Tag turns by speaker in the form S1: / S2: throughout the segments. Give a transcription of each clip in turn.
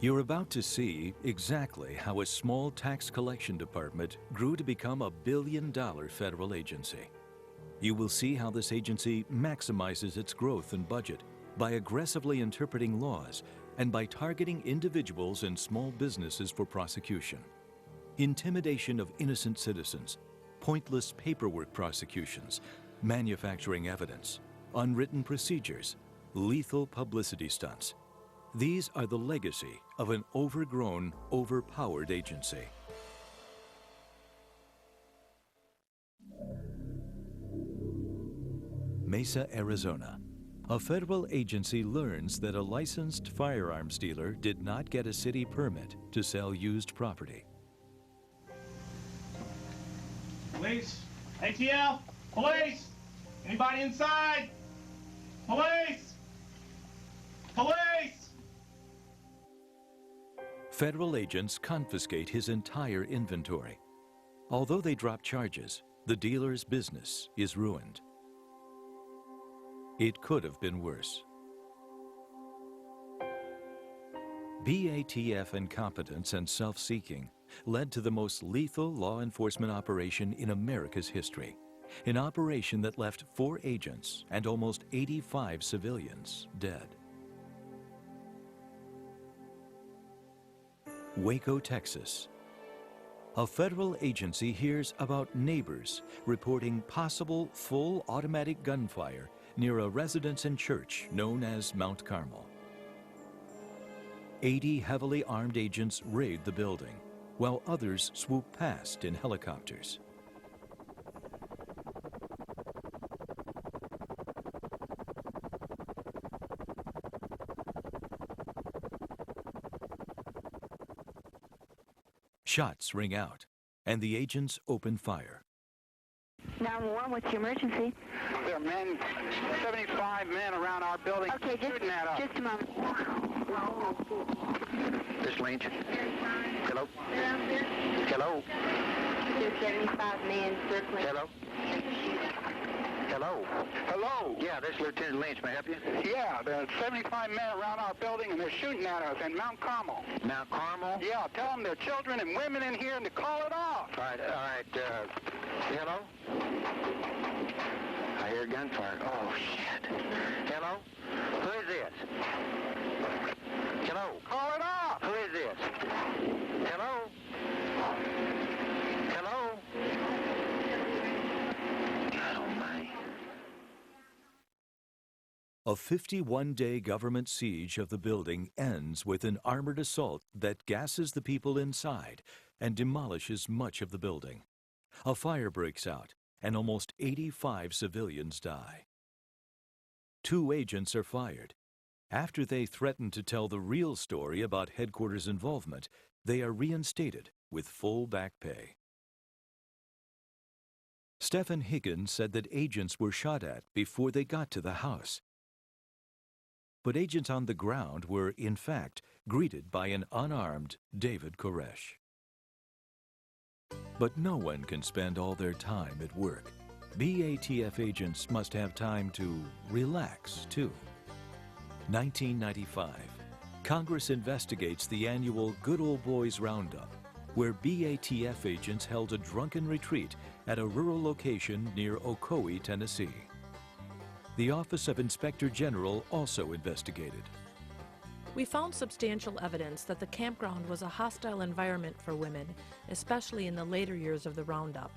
S1: You're about to see exactly how a small tax collection department grew to become a billion-dollar federal agency. You will see how this agency maximizes its growth and budget by aggressively interpreting laws and by targeting individuals and small businesses for prosecution. Intimidation of innocent citizens, pointless paperwork prosecutions, manufacturing evidence, unwritten procedures, lethal publicity stunts. These are the legacy of an overgrown, overpowered agency. Mesa, Arizona. A federal agency learns that a licensed firearms dealer did not get a city permit to sell used property.
S2: Police! ATL! Police! Anybody inside? Police! Police!
S1: Federal agents confiscate his entire inventory. Although they drop charges, the dealer's business is ruined. It could have been worse. BATF incompetence and self-seeking led to the most lethal law enforcement operation in America's history, an operation that left 4 agents and almost 85 civilians dead. Waco, Texas. A federal agency hears about neighbors reporting possible full automatic gunfire near a residence and church known as Mount Carmel. 80 heavily armed agents raid the building, while others swoop past in helicopters. Shots ring out, and the agents open fire.
S3: 911, what's your emergency?
S4: There are men, 75 men around our building.
S3: Okay, just a moment.
S4: This Lynch. Hello? Hello?
S3: There's 75 men circling.
S4: Hello? Hello? Hello? Yeah, this is Lieutenant Lynch. May I help you? Yeah, there's 75 men around our building, and they're shooting at us in Mount Carmel. Mount Carmel? Yeah, tell them there are children and women in here and to call it off. All right, hello? I hear gunfire. Oh, shit. Hello? Who is this? Hello? Call it off! Who is this? Hello? Hello? Oh, my.
S1: A 51-day government siege of the building ends with an armored assault that gasses the people inside and demolishes much of the building. A fire breaks out, and almost 85 civilians die. 2 agents are fired. After they threaten to tell the real story about headquarters involvement, they are reinstated with full back pay. Stephen Higgins said that agents were shot at before they got to the house. But agents on the ground were, in fact, greeted by an unarmed David Koresh. But no one can spend all their time at work. BATF agents must have time to relax, too. 1995. Congress investigates the annual Good Old Boys Roundup, where BATF agents held a drunken retreat at a rural location near Ocoee, Tennessee. The Office of Inspector General also investigated.
S5: We found substantial evidence that the campground was a hostile environment for women, especially in the later years of the roundup.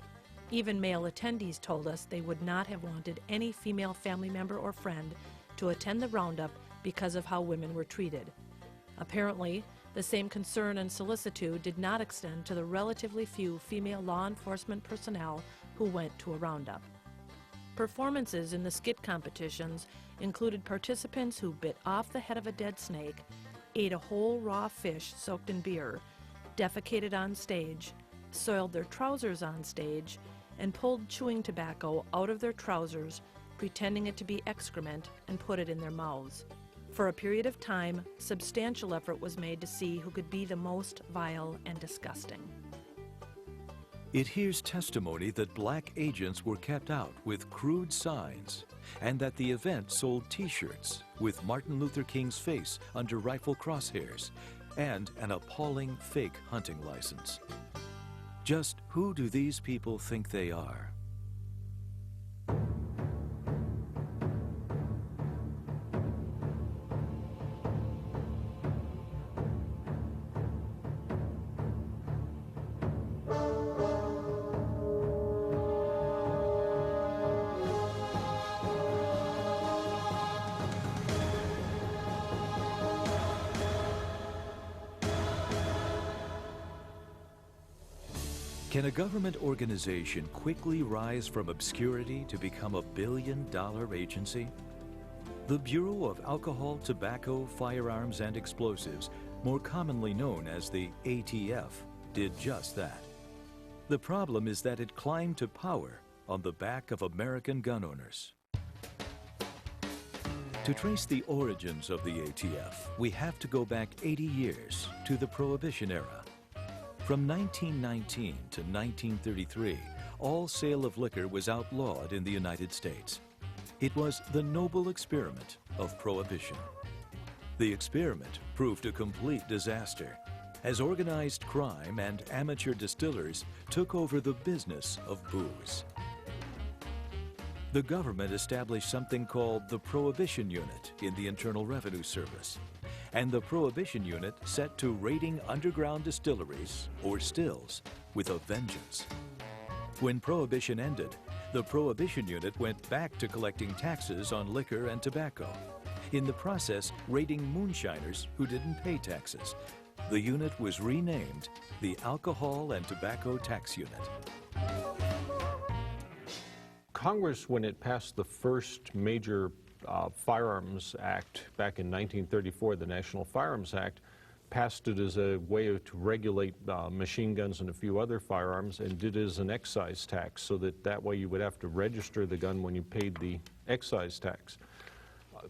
S5: Even male attendees told us they would not have wanted any female family member or friend to attend the roundup because of how women were treated. Apparently, the same concern and solicitude did not extend to the relatively few female law enforcement personnel who went to a roundup. Performances in the skit competitions included participants who bit off the head of a dead snake, ate a whole raw fish soaked in beer, defecated on stage, soiled their trousers on stage, and pulled chewing tobacco out of their trousers, pretending it to be excrement, and put it in their mouths. For a period of time, substantial effort was made to see who could be the most vile and disgusting.
S1: It hears testimony that black agents were kept out with crude signs, and that the event sold T-shirts with Martin Luther King's face under rifle crosshairs and an appalling fake hunting license. Just who do these people think they are? Can a government organization quickly rise from obscurity to become a billion-dollar agency? The Bureau of Alcohol, Tobacco, Firearms, and Explosives, more commonly known as the ATF, did just that. The problem is that it climbed to power on the back of American gun owners. To trace the origins of the ATF, we have to go back 80 years to the Prohibition era. From 1919 to 1933, all sale of liquor was outlawed in the United States. It was the noble experiment of Prohibition. The experiment proved a complete disaster, as organized crime and amateur distillers took over the business of booze. The government established something called the Prohibition Unit in the Internal Revenue Service, and the Prohibition Unit set to raiding underground distilleries, or stills, with a vengeance. When Prohibition ended, the Prohibition Unit went back to collecting taxes on liquor and tobacco, in the process raiding moonshiners who didn't pay taxes. The unit was renamed the Alcohol and Tobacco Tax Unit.
S6: Congress, when it passed the first major Firearms Act back in 1934, the National Firearms Act, passed it as a way to regulate machine guns and a few other firearms, and did it as an excise tax, so that way you would have to register the gun when you paid the excise tax.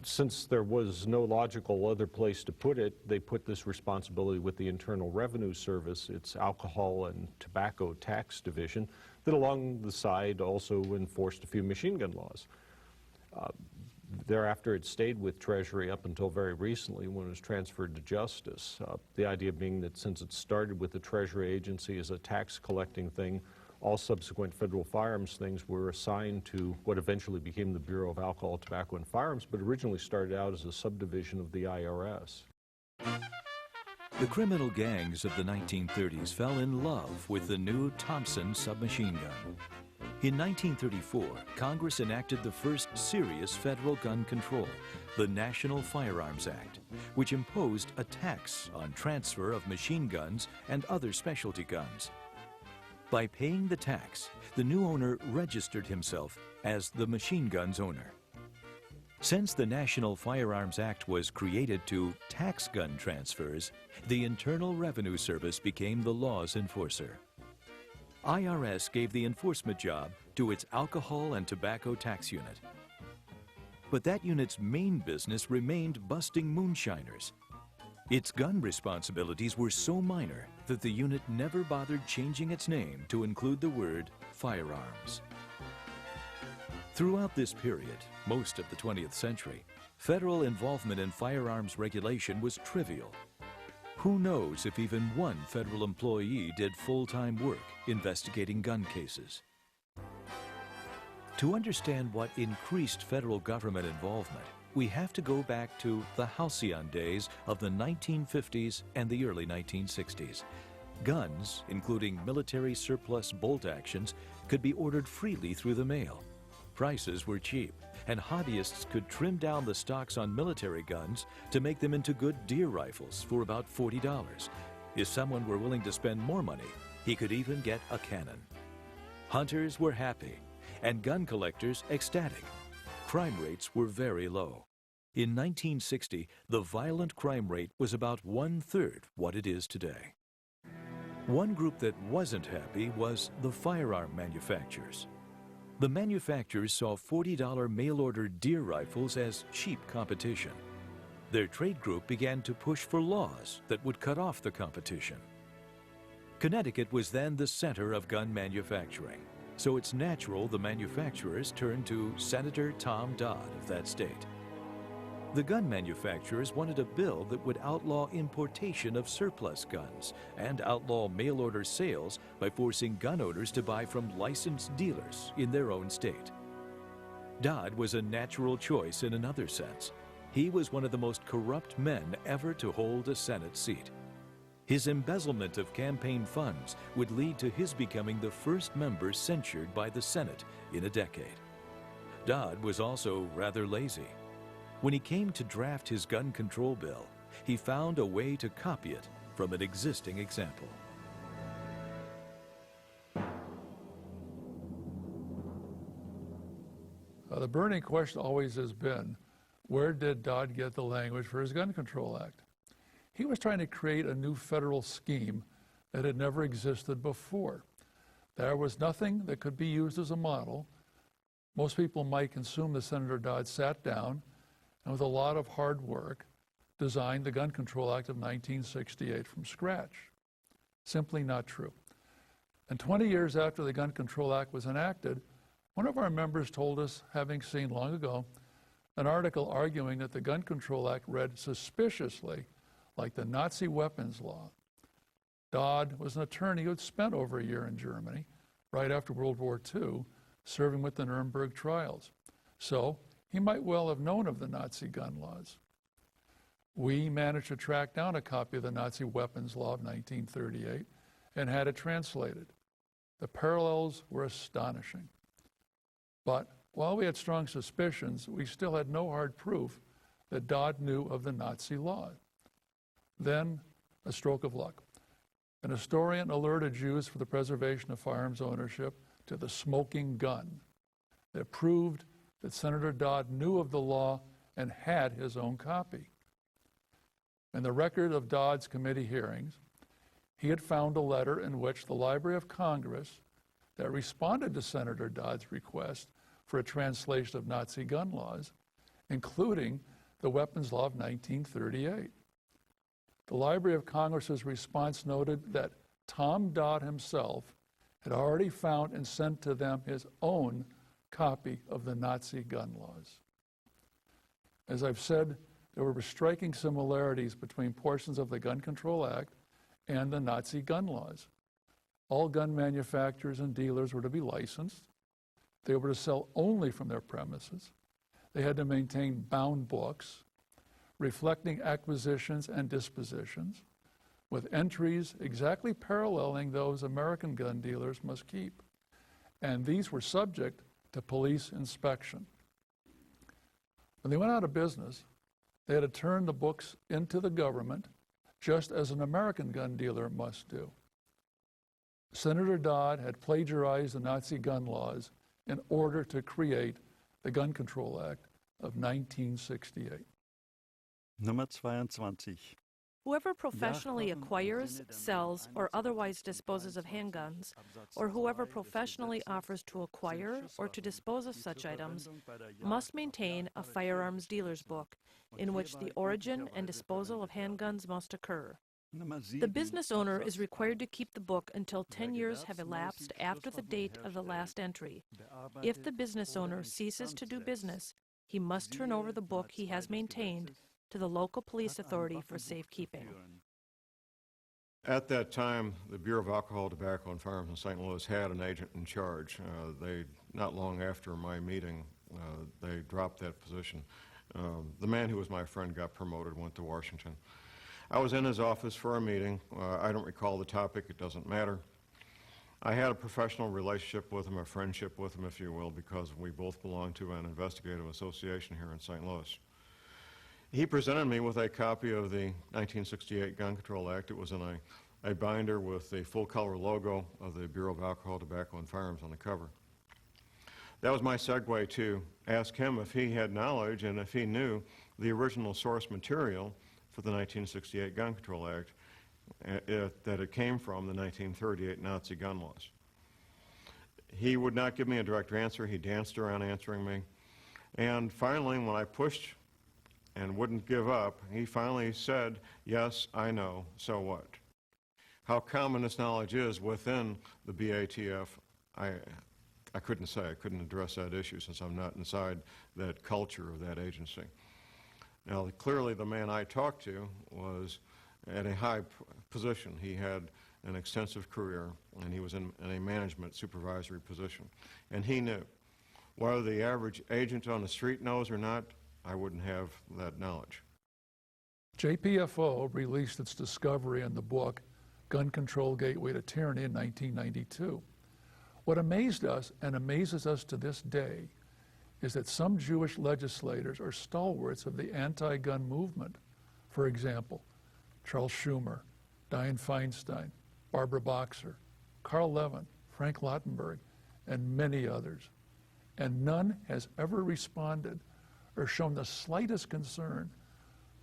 S6: Since there was no logical other place to put it, they put this responsibility with the Internal Revenue Service, its Alcohol and Tobacco Tax Division, that along the side also enforced a few machine gun laws. Thereafter, it stayed with Treasury up until very recently when it was transferred to Justice. The idea being that since it started with the Treasury Agency as a tax collecting thing, all subsequent federal firearms things were assigned to what eventually became the Bureau of Alcohol, Tobacco, and Firearms, but originally started out as a subdivision of the IRS.
S1: The criminal gangs of the 1930s fell in love with the new Thompson submachine gun. In 1934, Congress enacted the first serious federal gun control, the National Firearms Act, which imposed a tax on transfer of machine guns and other specialty guns. By paying the tax, the new owner registered himself as the machine gun's owner. Since the National Firearms Act was created to tax gun transfers, the Internal Revenue Service became the law's enforcer. IRS gave the enforcement job to its Alcohol and Tobacco Tax Unit. But that unit's main business remained busting moonshiners. Its gun responsibilities were so minor that the unit never bothered changing its name to include the word firearms. Throughout this period, most of the 20th century, federal involvement in firearms regulation was trivial. Who knows if even one federal employee did full-time work investigating gun cases? To understand what increased federal government involvement, we have to go back to the halcyon days of the 1950s and the early 1960s. Guns, including military surplus bolt actions, could be ordered freely through the mail. Prices were cheap, and hobbyists could trim down the stocks on military guns to make them into good deer rifles for about $40. If someone were willing to spend more money, he could even get a cannon. Hunters were happy, and gun collectors ecstatic. Crime rates were very low. In 1960, the violent crime rate was about 1/3 what it is today. One group that wasn't happy was the firearm manufacturers. The manufacturers saw $40 mail-order deer rifles as cheap competition. Their trade group began to push for laws that would cut off the competition. Connecticut was then the center of gun manufacturing, so it's natural the manufacturers turned to Senator Tom Dodd of that state. The gun manufacturers wanted a bill that would outlaw importation of surplus guns and outlaw mail-order sales by forcing gun owners to buy from licensed dealers in their own state. Dodd was a natural choice in another sense. He was one of the most corrupt men ever to hold a Senate seat. His embezzlement of campaign funds would lead to his becoming the first member censured by the Senate in a decade. Dodd was also rather lazy. When he came to draft his gun control bill, he found a way to copy it from an existing example.
S7: The burning question always has been, where did Dodd get the language for his Gun Control Act? He was trying to create a new federal scheme that had never existed before. There was nothing that could be used as a model. Most people might assume that Senator Dodd sat down and with a lot of hard work designed the Gun Control Act of 1968 from scratch. Simply not true. And 20 years after the Gun Control Act was enacted, one of our members told us, having seen long ago an article arguing that the Gun Control Act read suspiciously like the Nazi weapons law. Dodd was an attorney who had spent over a year in Germany, right after World War II, serving with the Nuremberg trials. So he might well have known of the Nazi gun laws. We managed to track down a copy of the Nazi weapons law of 1938 and had it translated. The parallels were astonishing. But while we had strong suspicions, we still had no hard proof that Dodd knew of the Nazi law. Then, a stroke of luck. An historian alerted Jews for the preservation of firearms ownership to the smoking gun that proved that Senator Dodd knew of the law and had his own copy. In the record of Dodd's committee hearings, he had found a letter in which the Library of Congress that responded to Senator Dodd's request for a translation of Nazi gun laws, including the weapons law of 1938. The Library of Congress's response noted that Tom Dodd himself had already found and sent to them his own copy of the Nazi gun laws. As I've said, there were striking similarities between portions of the Gun Control Act and the Nazi gun laws. All gun manufacturers and dealers were to be licensed. They were to sell only from their premises. They had to maintain bound books reflecting acquisitions and dispositions, with entries exactly paralleling those American gun dealers must keep. And these were subject to police inspection. When they went out of business, they had to turn the books into the government, just as an American gun dealer must do. Senator Dodd had plagiarized the Nazi gun laws in order to create the Gun Control Act of 1968.
S8: Nummer 22.
S5: Whoever professionally acquires, sells, or otherwise disposes of handguns, or whoever professionally offers to acquire or to dispose of such items, must maintain a firearms dealer's book in which the origin and disposal of handguns must occur. The business owner is required to keep the book until 10 years have elapsed after the date of the last entry. If the business owner ceases to do business, he must turn over the book he has maintained to the local police authority for safekeeping.
S9: At that time, the Bureau of Alcohol, Tobacco, and Firearms in St. Louis had an agent in charge. Not long after my meeting, they dropped that position. The man who was my friend got promoted, went to Washington. I was in his office for a meeting. I don't recall the topic, it doesn't matter. I had a professional relationship with him, a friendship with him, if you will, because we both belonged to an investigative association here in St. Louis. He presented me with a copy of the 1968 Gun Control Act. It was in a binder with the full-color logo of the Bureau of Alcohol, Tobacco, and Firearms on the cover. That was my segue to ask him if he had knowledge and if he knew the original source material for the 1968 Gun Control Act, that it came from the 1938 Nazi gun laws. He would not give me a direct answer. He danced around answering me. And finally, when I pushed and wouldn't give up, he finally said, "Yes, I know, so what?" How common this knowledge is within the BATF, I couldn't say. I couldn't address that issue since I'm not inside that culture of that agency. Now, clearly the man I talked to was at a high position. He had an extensive career, and he was in a management supervisory position. And he knew. Whether the average agent on the street knows or not, I wouldn't have that knowledge.
S7: JPFO released its discovery in the book, Gun Control Gateway to Tyranny, in 1992. What amazed us, and amazes us to this day, is that some Jewish legislators are stalwarts of the anti-gun movement. For example, Charles Schumer, Dianne Feinstein, Barbara Boxer, Carl Levin, Frank Lautenberg, and many others. And none has ever responded or shown the slightest concern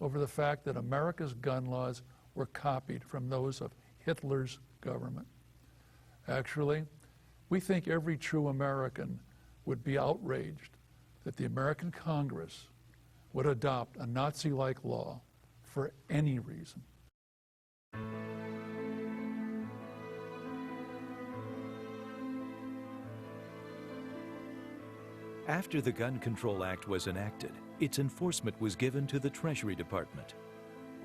S7: over the fact that America's gun laws were copied from those of Hitler's government. Actually, we think every true American would be outraged that the American Congress would adopt a Nazi-like law for any reason.
S1: After the Gun Control Act was enacted, its enforcement was given to the Treasury Department.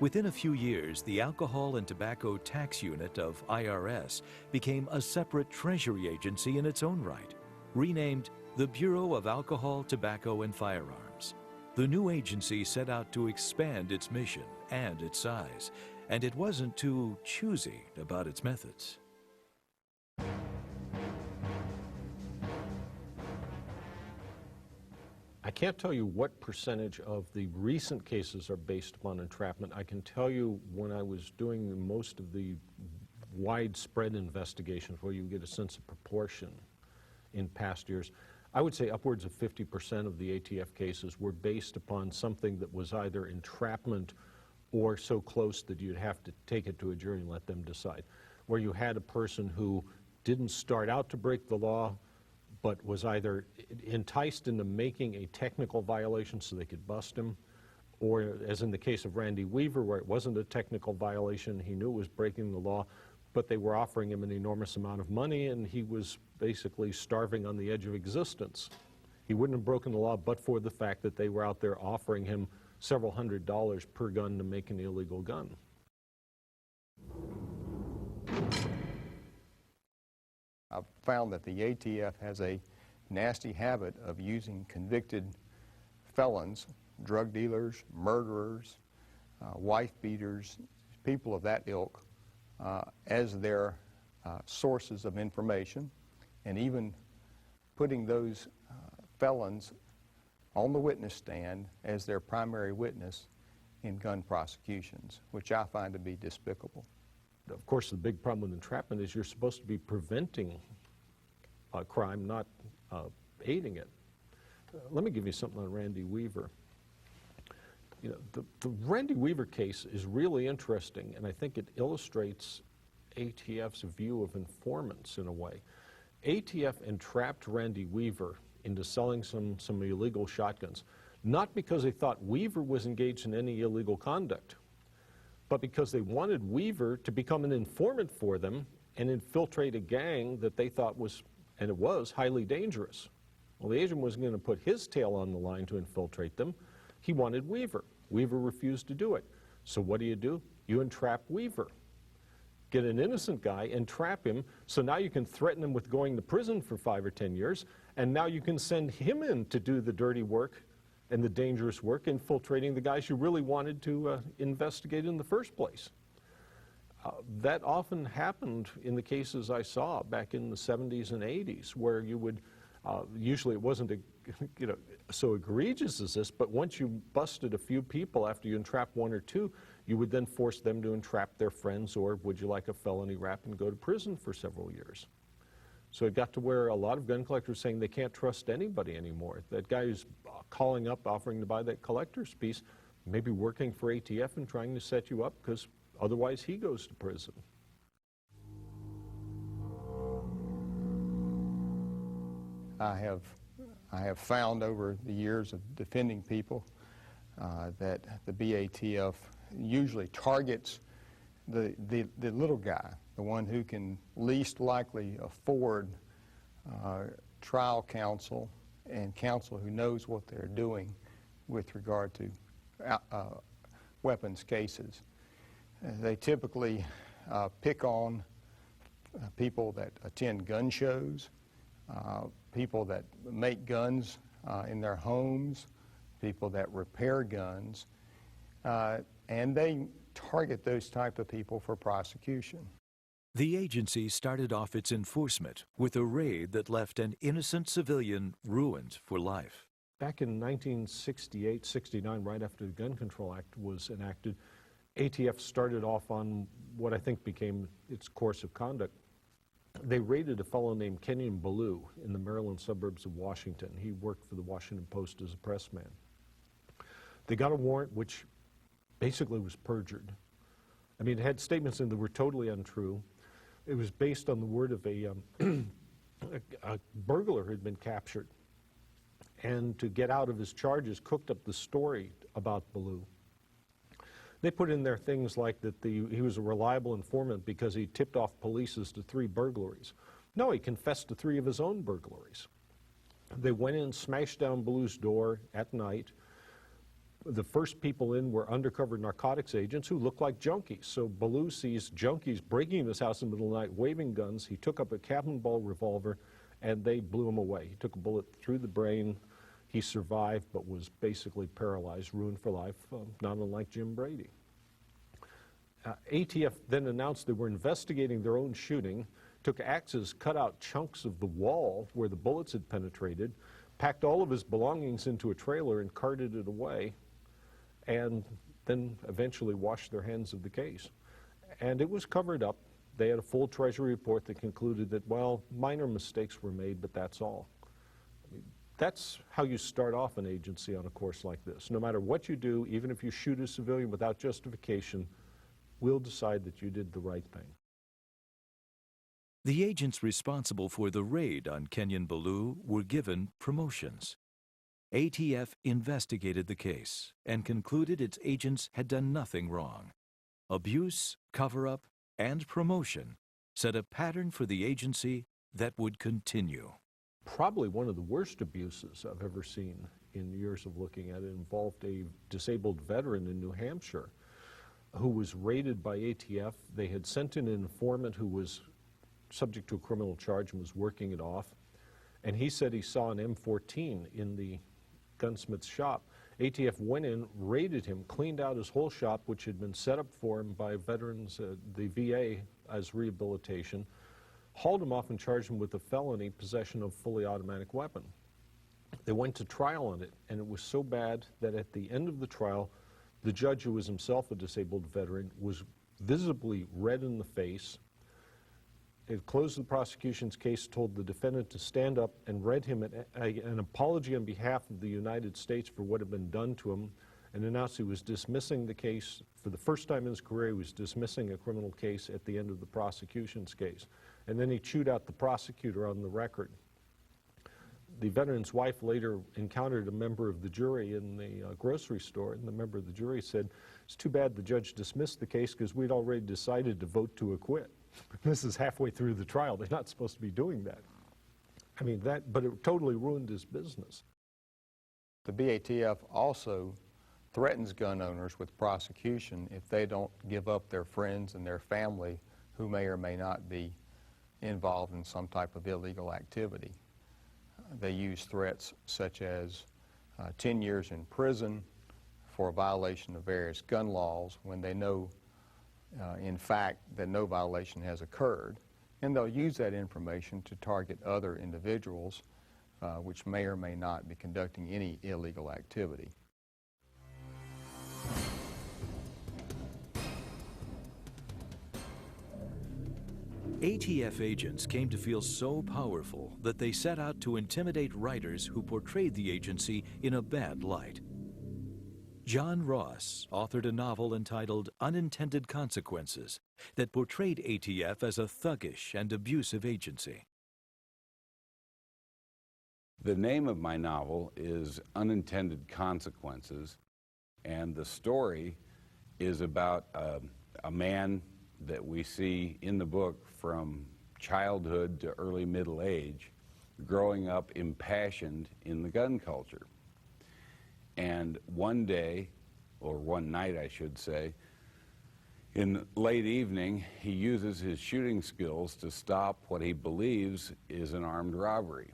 S1: Within a few years, the Alcohol and Tobacco Tax Unit of IRS became a separate Treasury agency in its own right, renamed the Bureau of Alcohol, Tobacco, and Firearms. The new agency set out to expand its mission and its size, and it wasn't too choosy about its methods.
S6: I can't tell you what percentage of the recent cases are based upon entrapment. I can tell you when I was doing most of the widespread investigations where you get a sense of proportion in past years, I would say upwards of 50% of the ATF cases were based upon something that was either entrapment or so close that you'd have to take it to a jury and let them decide. Where you had a person who didn't start out to break the law, but was either enticed into making a technical violation so they could bust him, or as in the case of Randy Weaver, where it wasn't a technical violation, he knew it was breaking the law, but they were offering him an enormous amount of money and he was basically starving on the edge of existence. He wouldn't have broken the law but for the fact that they were out there offering him several $100s per gun to make an illegal gun.
S10: I've found that the ATF has a nasty habit of using convicted felons, drug dealers, murderers, wife beaters, people of that ilk, as their sources of information, and even putting those felons on the witness stand as their primary witness in gun prosecutions, which I find to be despicable.
S6: Of course, the big problem with entrapment is you're supposed to be preventing a crime, not aiding it. Let me give you something on Randy Weaver. You know, the Randy Weaver case is really interesting, and I think it illustrates ATF's view of informants in a way. ATF entrapped Randy Weaver into selling some illegal shotguns, not because they thought Weaver was engaged in any illegal conduct, but because they wanted Weaver to become an informant for them and infiltrate a gang that they thought was, and it was, highly dangerous. Well, the agent wasn't going to put his tail on the line to infiltrate them. He wanted Weaver. Weaver refused to do it. So what do? You entrap Weaver. Get an innocent guy, entrap him, so now you can threaten him with going to prison for 5 or 10 years, and now you can send him in to do the dirty work and the dangerous work, infiltrating the guys you really wanted to investigate in the first place. That often happened in the cases I saw back in the 70s and 80s, where you would, usually it wasn't so egregious as this, but once you busted a few people after you entrapped 1 or 2, you would then force them to entrap their friends, or would you like a felony rap and go to prison for several years. So it got to where a lot of gun collectors saying they can't trust anybody anymore. That guy who's calling up, offering to buy that collector's piece, maybe working for ATF and trying to set you up, because otherwise he goes to prison.
S10: I have found over the years of defending people that the BATF usually targets the little guy, the one who can least likely afford trial counsel and counsel who knows what they're doing with regard to weapons cases. They typically pick on people that attend gun shows, people that make guns in their homes, people that repair guns, and they target those type of people for prosecution.
S1: The agency started off its enforcement with a raid that left an innocent civilian ruined for life.
S6: Back in 1968-69, right after the Gun Control Act was enacted, ATF started off on what I think became its course of conduct. They raided a fellow named Kenyon Ballou in the Maryland suburbs of Washington. He worked for the Washington Post as a pressman. They got a warrant which basically was perjured. I mean, it had statements in that were totally untrue. It was based on the word of a burglar who had been captured, and to get out of his charges, cooked up the story about Ballou. They put in there things like that he was a reliable informant because he tipped off police as to 3 burglaries. No, he confessed to 3 of his own burglaries. They went in, smashed down Ballou's door at night. The first people in were undercover narcotics agents who looked like junkies. So Ballou sees junkies breaking into his house in the middle of the night, waving guns. He took up a cabin ball revolver, and they blew him away. He took a bullet through the brain. He survived, but was basically paralyzed, ruined for life, not unlike Jim Brady. ATF then announced they were investigating their own shooting, took axes, cut out chunks of the wall where the bullets had penetrated, packed all of his belongings into a trailer and carted it away, and then eventually washed their hands of the case. And it was covered up. They had a full Treasury report that concluded that, well, minor mistakes were made, but that's all. That's how you start off an agency on a course like this. No matter what you do, even if you shoot a civilian without justification, we'll decide that you did the right thing.
S1: The agents responsible for the raid on Kenyon Ballou were given promotions. ATF investigated the case and concluded its agents had done nothing wrong. Abuse, cover-up, and promotion set a pattern for the agency that would continue.
S6: Probably one of the worst abuses I've ever seen in years of looking at it involved a disabled veteran in New Hampshire who was raided by ATF. They had sent in an informant who was subject to a criminal charge and was working it off. And he said he saw an M14 in the gunsmith's shop. ATF went in, raided him, cleaned out his whole shop, which had been set up for him by veterans, the VA, as rehabilitation, hauled him off and charged him with a felony, possession of fully automatic weapon. They went to trial on it, and it was so bad that at the end of the trial, the judge, who was himself a disabled veteran, was visibly red in the face. It closed the prosecution's case, told the defendant to stand up, and read him an apology on behalf of the United States for what had been done to him, and announced he was dismissing the case. For the first time in his career, he was dismissing a criminal case at the end of the prosecution's case. And then he chewed out the prosecutor on the record. The veteran's wife later encountered a member of the jury in the grocery store, and the member of the jury said, "It's too bad the judge dismissed the case because we'd already decided to vote to acquit." This is halfway through the trial. They're not supposed to be doing that. I mean, but it totally ruined his business.
S10: The BATF also threatens gun owners with prosecution if they don't give up their friends and their family who may or may not be involved in some type of illegal activity. They use threats such as 10 years in prison for a violation of various gun laws when they know, in fact, that no violation has occurred. And they'll use that information to target other individuals which may or may not be conducting any illegal activity.
S1: ATF agents came to feel so powerful that they set out to intimidate writers who portrayed the agency in a bad light. John Ross authored a novel entitled Unintended Consequences that portrayed ATF as a thuggish and abusive agency.
S11: The name of my novel is Unintended Consequences, and the story is about a man that we see in the book from childhood to early middle age, growing up impassioned in the gun culture. And one day, or one night I should say, in late evening, he uses his shooting skills to stop what he believes is an armed robbery.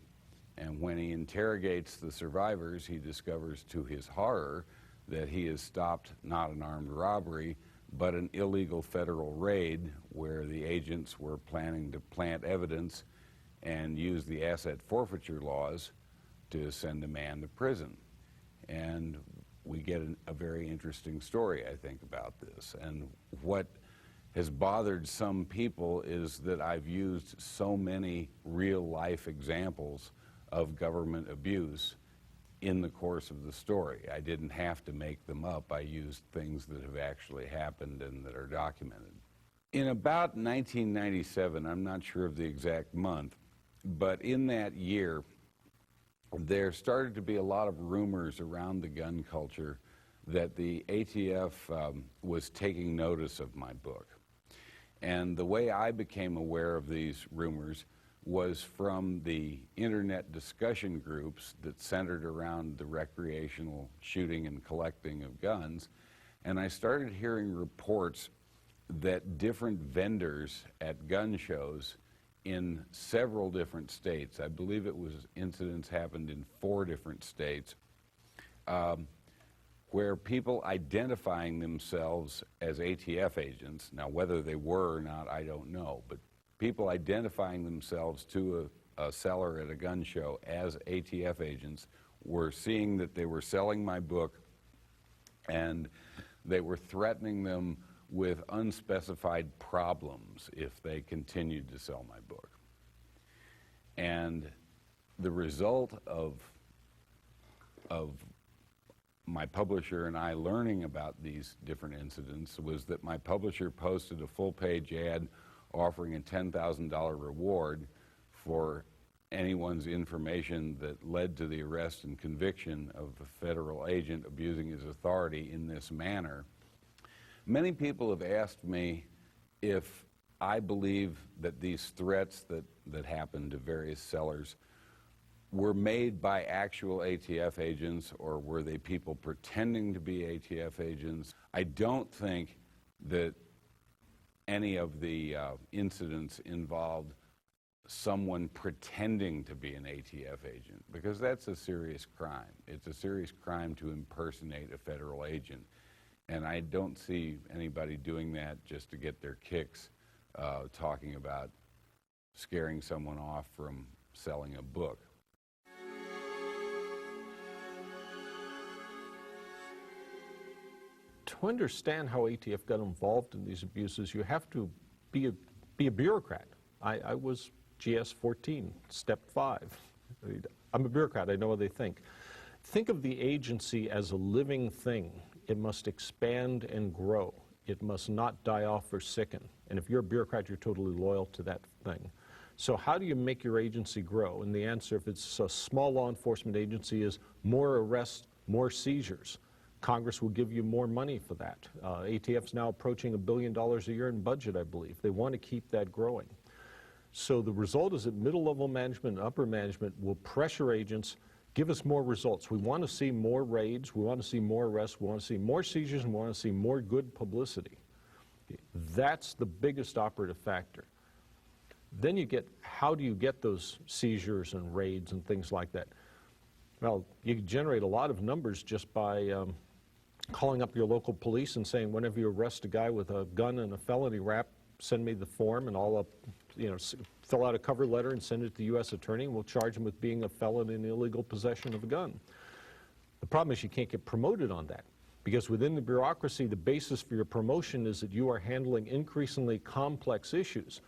S11: And when he interrogates the survivors, he discovers to his horror that he has stopped not an armed robbery, but an illegal federal raid where the agents were planning to plant evidence and use the asset forfeiture laws to send a man to prison. And we get a very interesting story, I think, about this. And what has bothered some people is that I've used so many real-life examples of government abuse in the course of the story. I didn't have to make them up. I used things that have actually happened and that are documented. In about 1997, I'm not sure of the exact month, but in that year, there started to be a lot of rumors around the gun culture that the ATF was taking notice of my book. And the way I became aware of these rumors was from the internet discussion groups that centered around the recreational shooting and collecting of guns. And I started hearing reports that different vendors at gun shows in several different states, I believe it was incidents happened in 4 different states, where people identifying themselves as ATF agents, now whether they were or not, I don't know, but people identifying themselves to a seller at a gun show as ATF agents were seeing that they were selling my book and they were threatening them with unspecified problems if they continued to sell my book. And the result of my publisher and I learning about these different incidents was that my publisher posted a full-page ad offering a $10,000 reward for anyone's information that led to the arrest and conviction of a federal agent abusing his authority in this manner. Many people have asked me if I believe that these threats that happened to various sellers were made by actual ATF agents or were they people pretending to be ATF agents. I don't think that any of the incidents involved someone pretending to be an ATF agent, because that's a serious crime. It's a serious crime to impersonate a federal agent. And I don't see anybody doing that just to get their kicks, talking about scaring someone off from selling a book.
S6: To understand how ATF got involved in these abuses, you have to be a bureaucrat. I was GS 14, step 5. I'm a bureaucrat, I know what they think. Think of the agency as a living thing. It must expand and grow. It must not die off or sicken. And if you're a bureaucrat, you're totally loyal to that thing. So how do you make your agency grow? And the answer, if it's a small law enforcement agency, is more arrests, more seizures. Congress will give you more money for that. ATF's now approaching $1 billion a year in budget, I believe. They want to keep that growing. So the result is that middle-level management and upper management will pressure agents, give us more results. We want to see more raids, we want to see more arrests, we want to see more seizures, and we want to see more good publicity. That's the biggest operative factor. Then you get, how do you get those seizures and raids and things like that? Well, you can generate a lot of numbers just by calling up your local police and saying, whenever you arrest a guy with a gun and a felony rap, send me the form and I'll fill out a cover letter and send it to the U.S. attorney, and we'll charge him with being a felon in illegal possession of a gun. The problem is you can't get promoted on that, because within the bureaucracy, the basis for your promotion is that you are handling increasingly complex issues.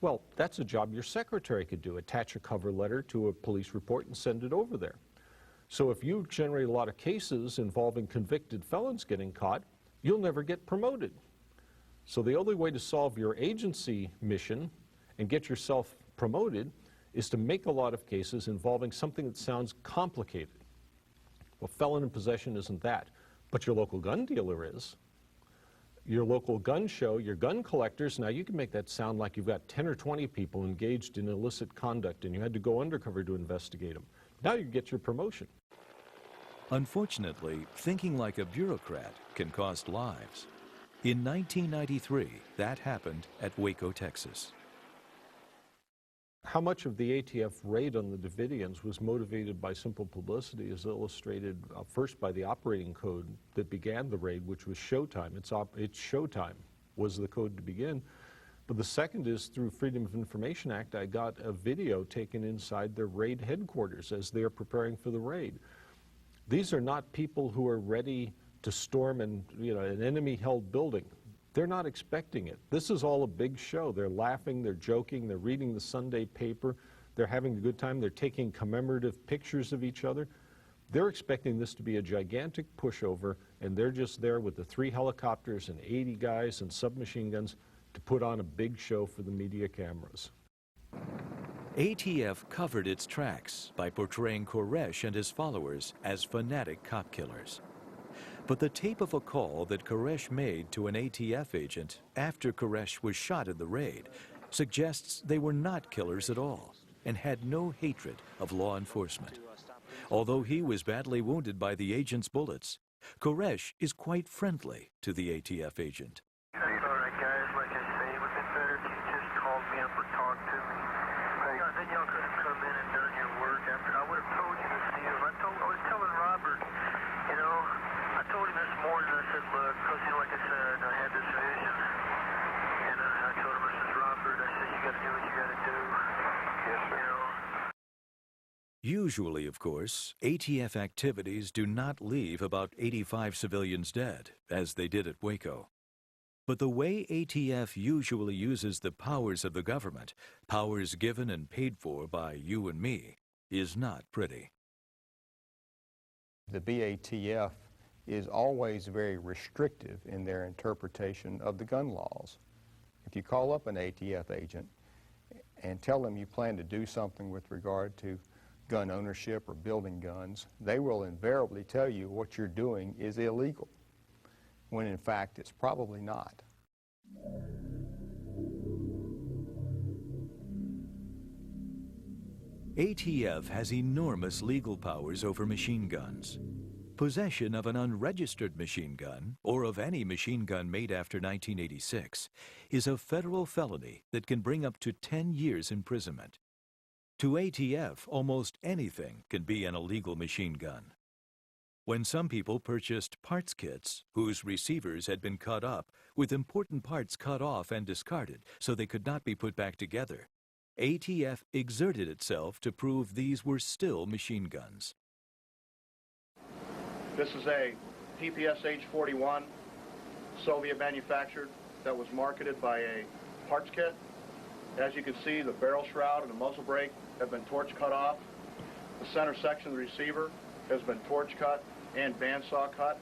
S6: Well, that's a job your secretary could do, attach a cover letter to a police report and send it over there. So if you generate a lot of cases involving convicted felons getting caught, you'll never get promoted. So the only way to solve your agency mission and get yourself promoted is to make a lot of cases involving something that sounds complicated. Well, felon in possession isn't that, but your local gun dealer is. Your local gun show, your gun collectors, now you can make that sound like you've got 10 or 20 people engaged in illicit conduct and you had to go undercover to investigate them. Now you get your promotion.
S1: Unfortunately, thinking like a bureaucrat can cost lives. In 1993, that happened at Waco, Texas.
S6: How much of the ATF raid on the Davidians was motivated by simple publicity is illustrated first by the operating code that began the raid, which was showtime. It's showtime was the code to begin. But the second is through Freedom of Information Act, I got a video taken inside their raid headquarters as they are preparing for the raid. These are not people who are ready to storm an enemy-held building. They're not expecting it. This is all a big show. They're laughing, they're joking, they're reading the Sunday paper, they're having a good time, they're taking commemorative pictures of each other. They're expecting this to be a gigantic pushover, and they're just there with the 3 helicopters and 80 guys and submachine guns to put on a big show for the media cameras.
S1: ATF covered its tracks by portraying Koresh and his followers as fanatic cop killers. But the tape of a call that Koresh made to an ATF agent after Koresh was shot in the raid suggests they were not killers at all and had no hatred of law enforcement. Although he was badly wounded by the agent's bullets, Koresh is quite friendly to the ATF agent.
S12: All right, guys, like I say, it would have been better if you just called me up or talked to me. Then y'all could have come in and done your work after. I would have told you this deal. I was telling Robert, you know, I told him this morning, I said, look, because, you know, like I said, I had this vision, and I told him, I said, Robert, I said, you got to do what you got to do. Yes, sir. You know.
S1: Usually, of course, ATF activities do not leave about 85 civilians dead, as they did at Waco. But the way ATF usually uses the powers of the government, powers given and paid for by you and me, is not pretty.
S10: The BATF is always very restrictive in their interpretation of the gun laws. If you call up an ATF agent and tell them you plan to do something with regard to gun ownership or building guns, they will invariably tell you what you're doing is illegal, when in fact it's probably not.
S1: ATF has enormous legal powers over machine guns. Possession of an unregistered machine gun, or of any machine gun made after 1986, is a federal felony that can bring up to 10 years imprisonment. To ATF, almost anything can be an illegal machine gun. When some people purchased parts kits whose receivers had been cut up, with important parts cut off and discarded so they could not be put back together, ATF exerted itself to prove these were still machine guns.
S13: This is a PPS H-41, Soviet manufactured, that was marketed by a parts kit. As you can see, the barrel shroud and the muzzle brake have been torch cut off. The center section of the receiver has been torch cut and bandsaw cut.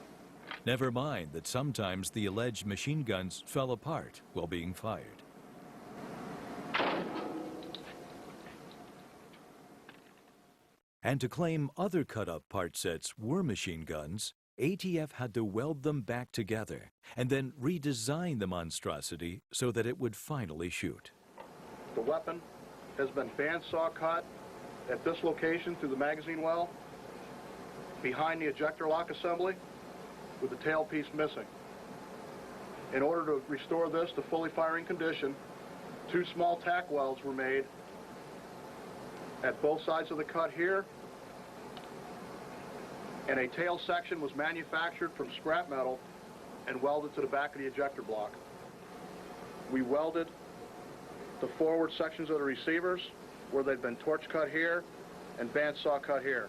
S1: Never mind that sometimes the alleged machine guns fell apart while being fired. And to claim other cut-up part sets were machine guns, ATF had to weld them back together and then redesign the monstrosity so that it would finally shoot.
S13: The weapon has been bandsaw cut at this location through the magazine well, behind the ejector lock assembly, with the tailpiece missing. In order to restore this to fully firing condition, 2 small tack welds were made at both sides of the cut here, and a tail section was manufactured from scrap metal and welded to the back of the ejector block. We welded the forward sections of the receivers where they'd been torch cut here and bandsaw cut here.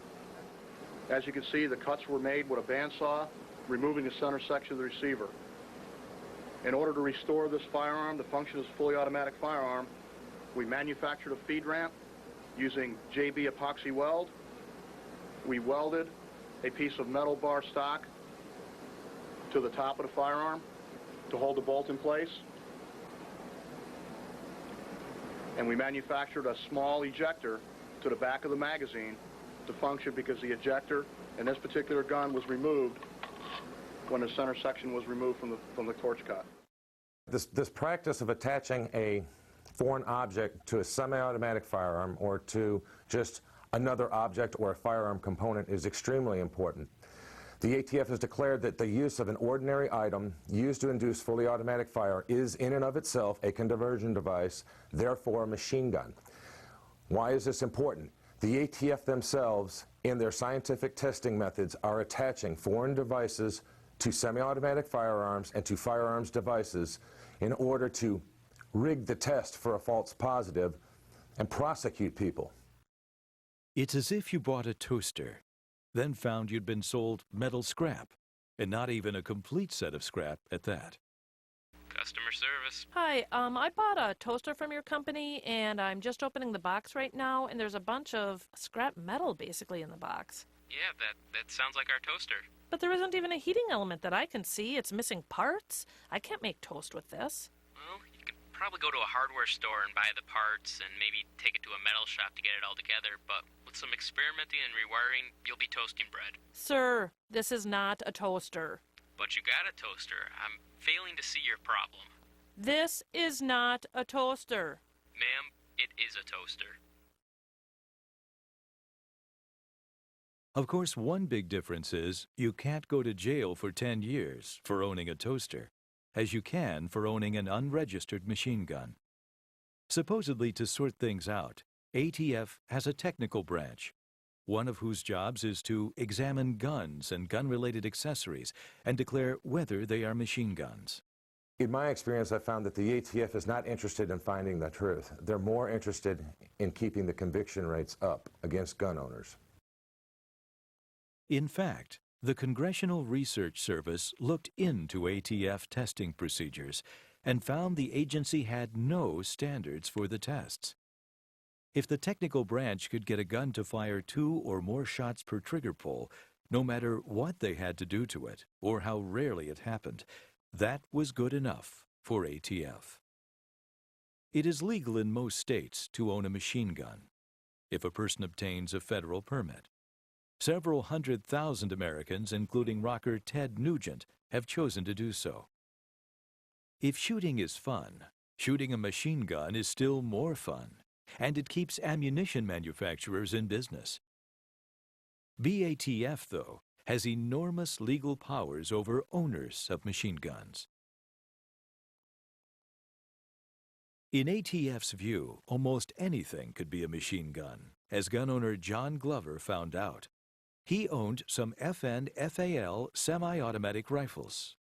S13: As you can see, the cuts were made with a bandsaw, removing the center section of the receiver. In order to restore this firearm to function as a fully automatic firearm, we manufactured a feed ramp using JB epoxy weld. We welded a piece of metal bar stock to the top of the firearm to hold the bolt in place. And we manufactured a small ejector to the back of the magazine to function because the ejector in this particular gun was removed when the center section was removed from the torch cut.
S14: This practice of attaching a foreign object to a semi-automatic firearm or to just another object or a firearm component is extremely important. The ATF has declared that the use of an ordinary item used to induce fully automatic fire is in and of itself a conversion device, therefore a machine gun. Why is this important? The ATF themselves, in their scientific testing methods, are attaching foreign devices to semi-automatic firearms and to firearms devices in order to rig the test for a false positive and prosecute people.
S1: It's as if you bought a toaster, then found you'd been sold metal scrap, and not even a complete set of scrap at that.
S15: Customer service.
S5: Hi, I bought a toaster from your company, and I'm just opening the box right now, and there's a bunch of scrap metal basically in the box.
S15: Yeah, that sounds like our toaster.
S5: But there isn't even a heating element that I can see. It's missing parts. I can't make toast with this.
S15: Well, you could probably go to a hardware store and buy the parts and maybe take it to a metal shop to get it all together, but with some experimenting and rewiring, you'll be toasting bread.
S5: Sir, this is not a toaster.
S15: But you got a toaster. I'm failing to see your problem.
S5: This is not a toaster.
S15: Ma'am, it is a toaster.
S1: Of course, one big difference is you can't go to jail for 10 years for owning a toaster, as you can for owning an unregistered machine gun. Supposedly to sort things out, ATF has a technical branch, one of whose jobs is to examine guns and gun-related accessories and declare whether they are machine guns.
S14: In my experience, I found that the ATF is not interested in finding the truth. They're more interested in keeping the conviction rates up against gun owners.
S1: In fact, the Congressional Research Service looked into ATF testing procedures and found the agency had no standards for the tests. If the technical branch could get a gun to fire 2 or more shots per trigger pull, no matter what they had to do to it or how rarely it happened, that was good enough for ATF. It is legal in most states to own a machine gun if a person obtains a federal permit. Several 100,000 Americans, including rocker Ted Nugent, have chosen to do so. If shooting is fun, shooting a machine gun is still more fun, and it keeps ammunition manufacturers in business. BATF, though, has enormous legal powers over owners of machine guns. In ATF's view, almost anything could be a machine gun, as gun owner John Glover found out. He owned some FN FAL semi-automatic rifles.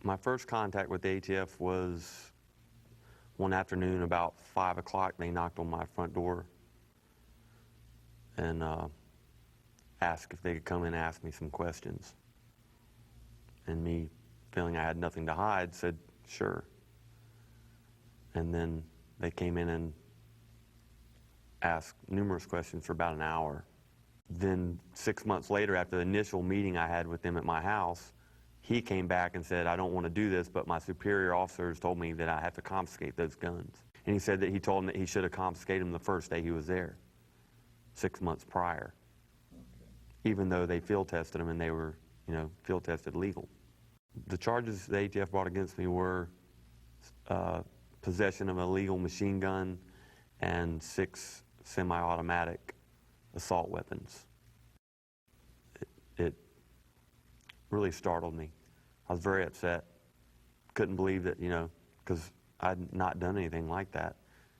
S16: My first contact with the ATF was one afternoon about 5 o'clock. They knocked on my front door and asked if they could come in and ask me some questions. And me, feeling I had nothing to hide, said, sure. And then they came in and asked numerous questions for about an hour. Then 6 months later, after the initial meeting I had with them at my house, he came back and said, I don't want to do this, but my superior officers told me that I have to confiscate those guns. And he said that he told him that he should have confiscated them the first day he was there, 6 months prior, even though they field tested them and they were, field tested legal. The charges the ATF brought against me were possession of a legal machine gun and 6 semi-automatic assault weapons. It really startled me. I was very upset. Couldn't believe that, because I'd not done anything like that.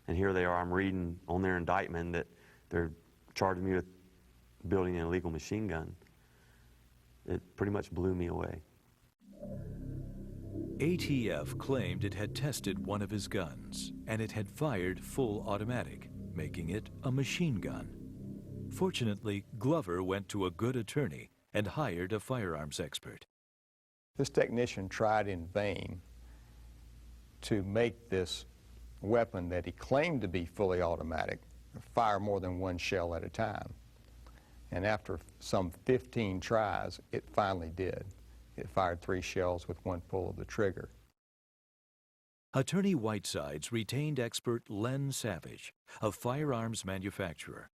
S16: And here they are, I'm reading on their indictment that they're charging me with building an illegal machine gun. It pretty much blew me away.
S1: ATF claimed it had tested one of his guns, and it had fired full automatic, making it a machine gun. Fortunately, Glover went to a good attorney and hired a firearms expert.
S10: This technician tried in vain to make this weapon that he claimed to be fully automatic fire more than one shell at a time. And after some 15 tries, it finally did. It fired 3 shells with 1 pull of the trigger.
S1: Attorney Whitesides retained expert Len Savage, a firearms manufacturer.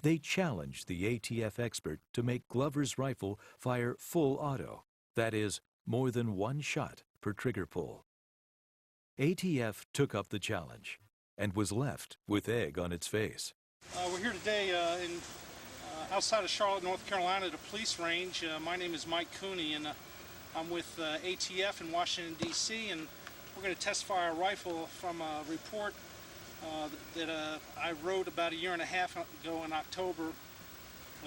S1: They challenged the ATF expert to make Glover's rifle fire full auto, that is, more than 1 shot per trigger pull. ATF took up the challenge and was left with egg on its face.
S17: We're here today outside of Charlotte, North Carolina, at a police range. My name is Mike Cooney, and I'm with ATF in Washington, D.C., and we're going to test fire a rifle from a report that I wrote about a year and a half ago in October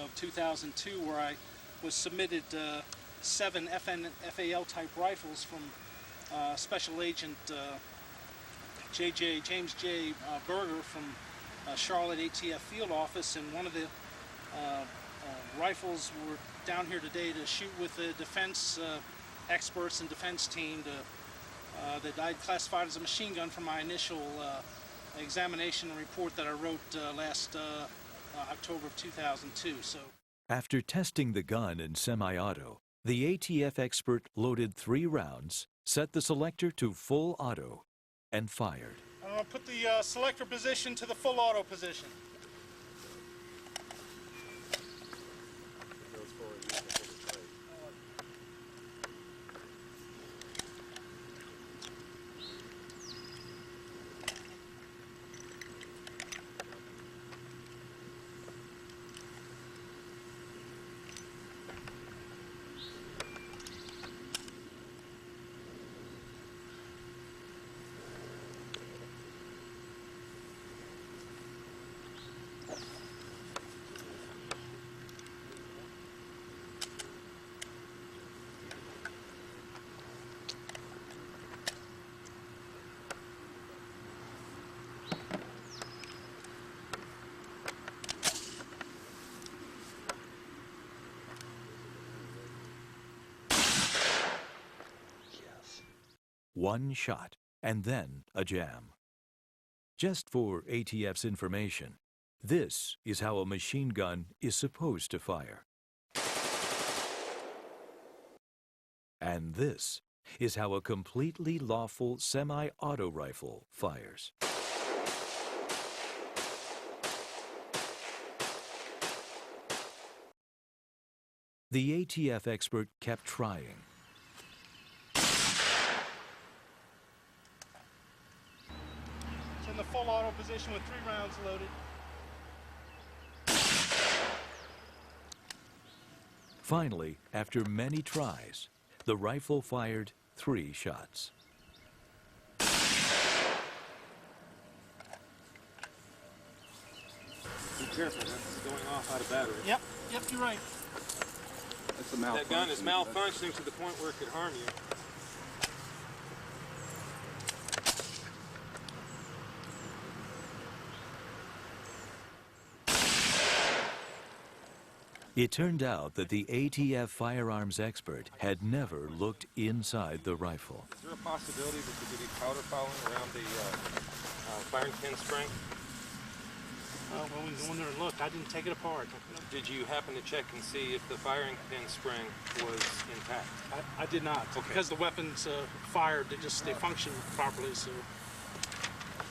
S17: of 2002, where I was submitted 7 FAL type rifles from Special Agent James J. Berger from Charlotte ATF field office, and one of the rifles were down here today to shoot with the defense experts and defense team that I'd classified as a machine gun from my initial examination and report that I wrote last October of 2002. So,
S1: after testing the gun in semi-auto, the ATF expert loaded 3 rounds, set the selector to full auto, and fired.
S17: I'm going to put the selector position to the full auto position.
S1: One shot, and then a jam. Just for ATF's information, this is how a machine gun is supposed to fire. And this is how a completely lawful semi-auto rifle fires. The ATF expert kept trying.
S17: In the full auto position with 3 rounds loaded.
S1: Finally, after many tries, the rifle fired 3 shots.
S18: Be careful, that's going off out of battery.
S17: Yep, you're right.
S18: That gun is malfunctioning to the point where it could harm you.
S1: It turned out that the ATF firearms expert had never looked inside the rifle.
S18: Is there a possibility that there could be powder fouling around the firing pin spring?
S17: Well, we can go in there and look. I didn't take it apart.
S18: Did you happen to check and see if the firing pin spring was intact?
S17: I did not. Okay. Because the weapons fired, they function properly, so.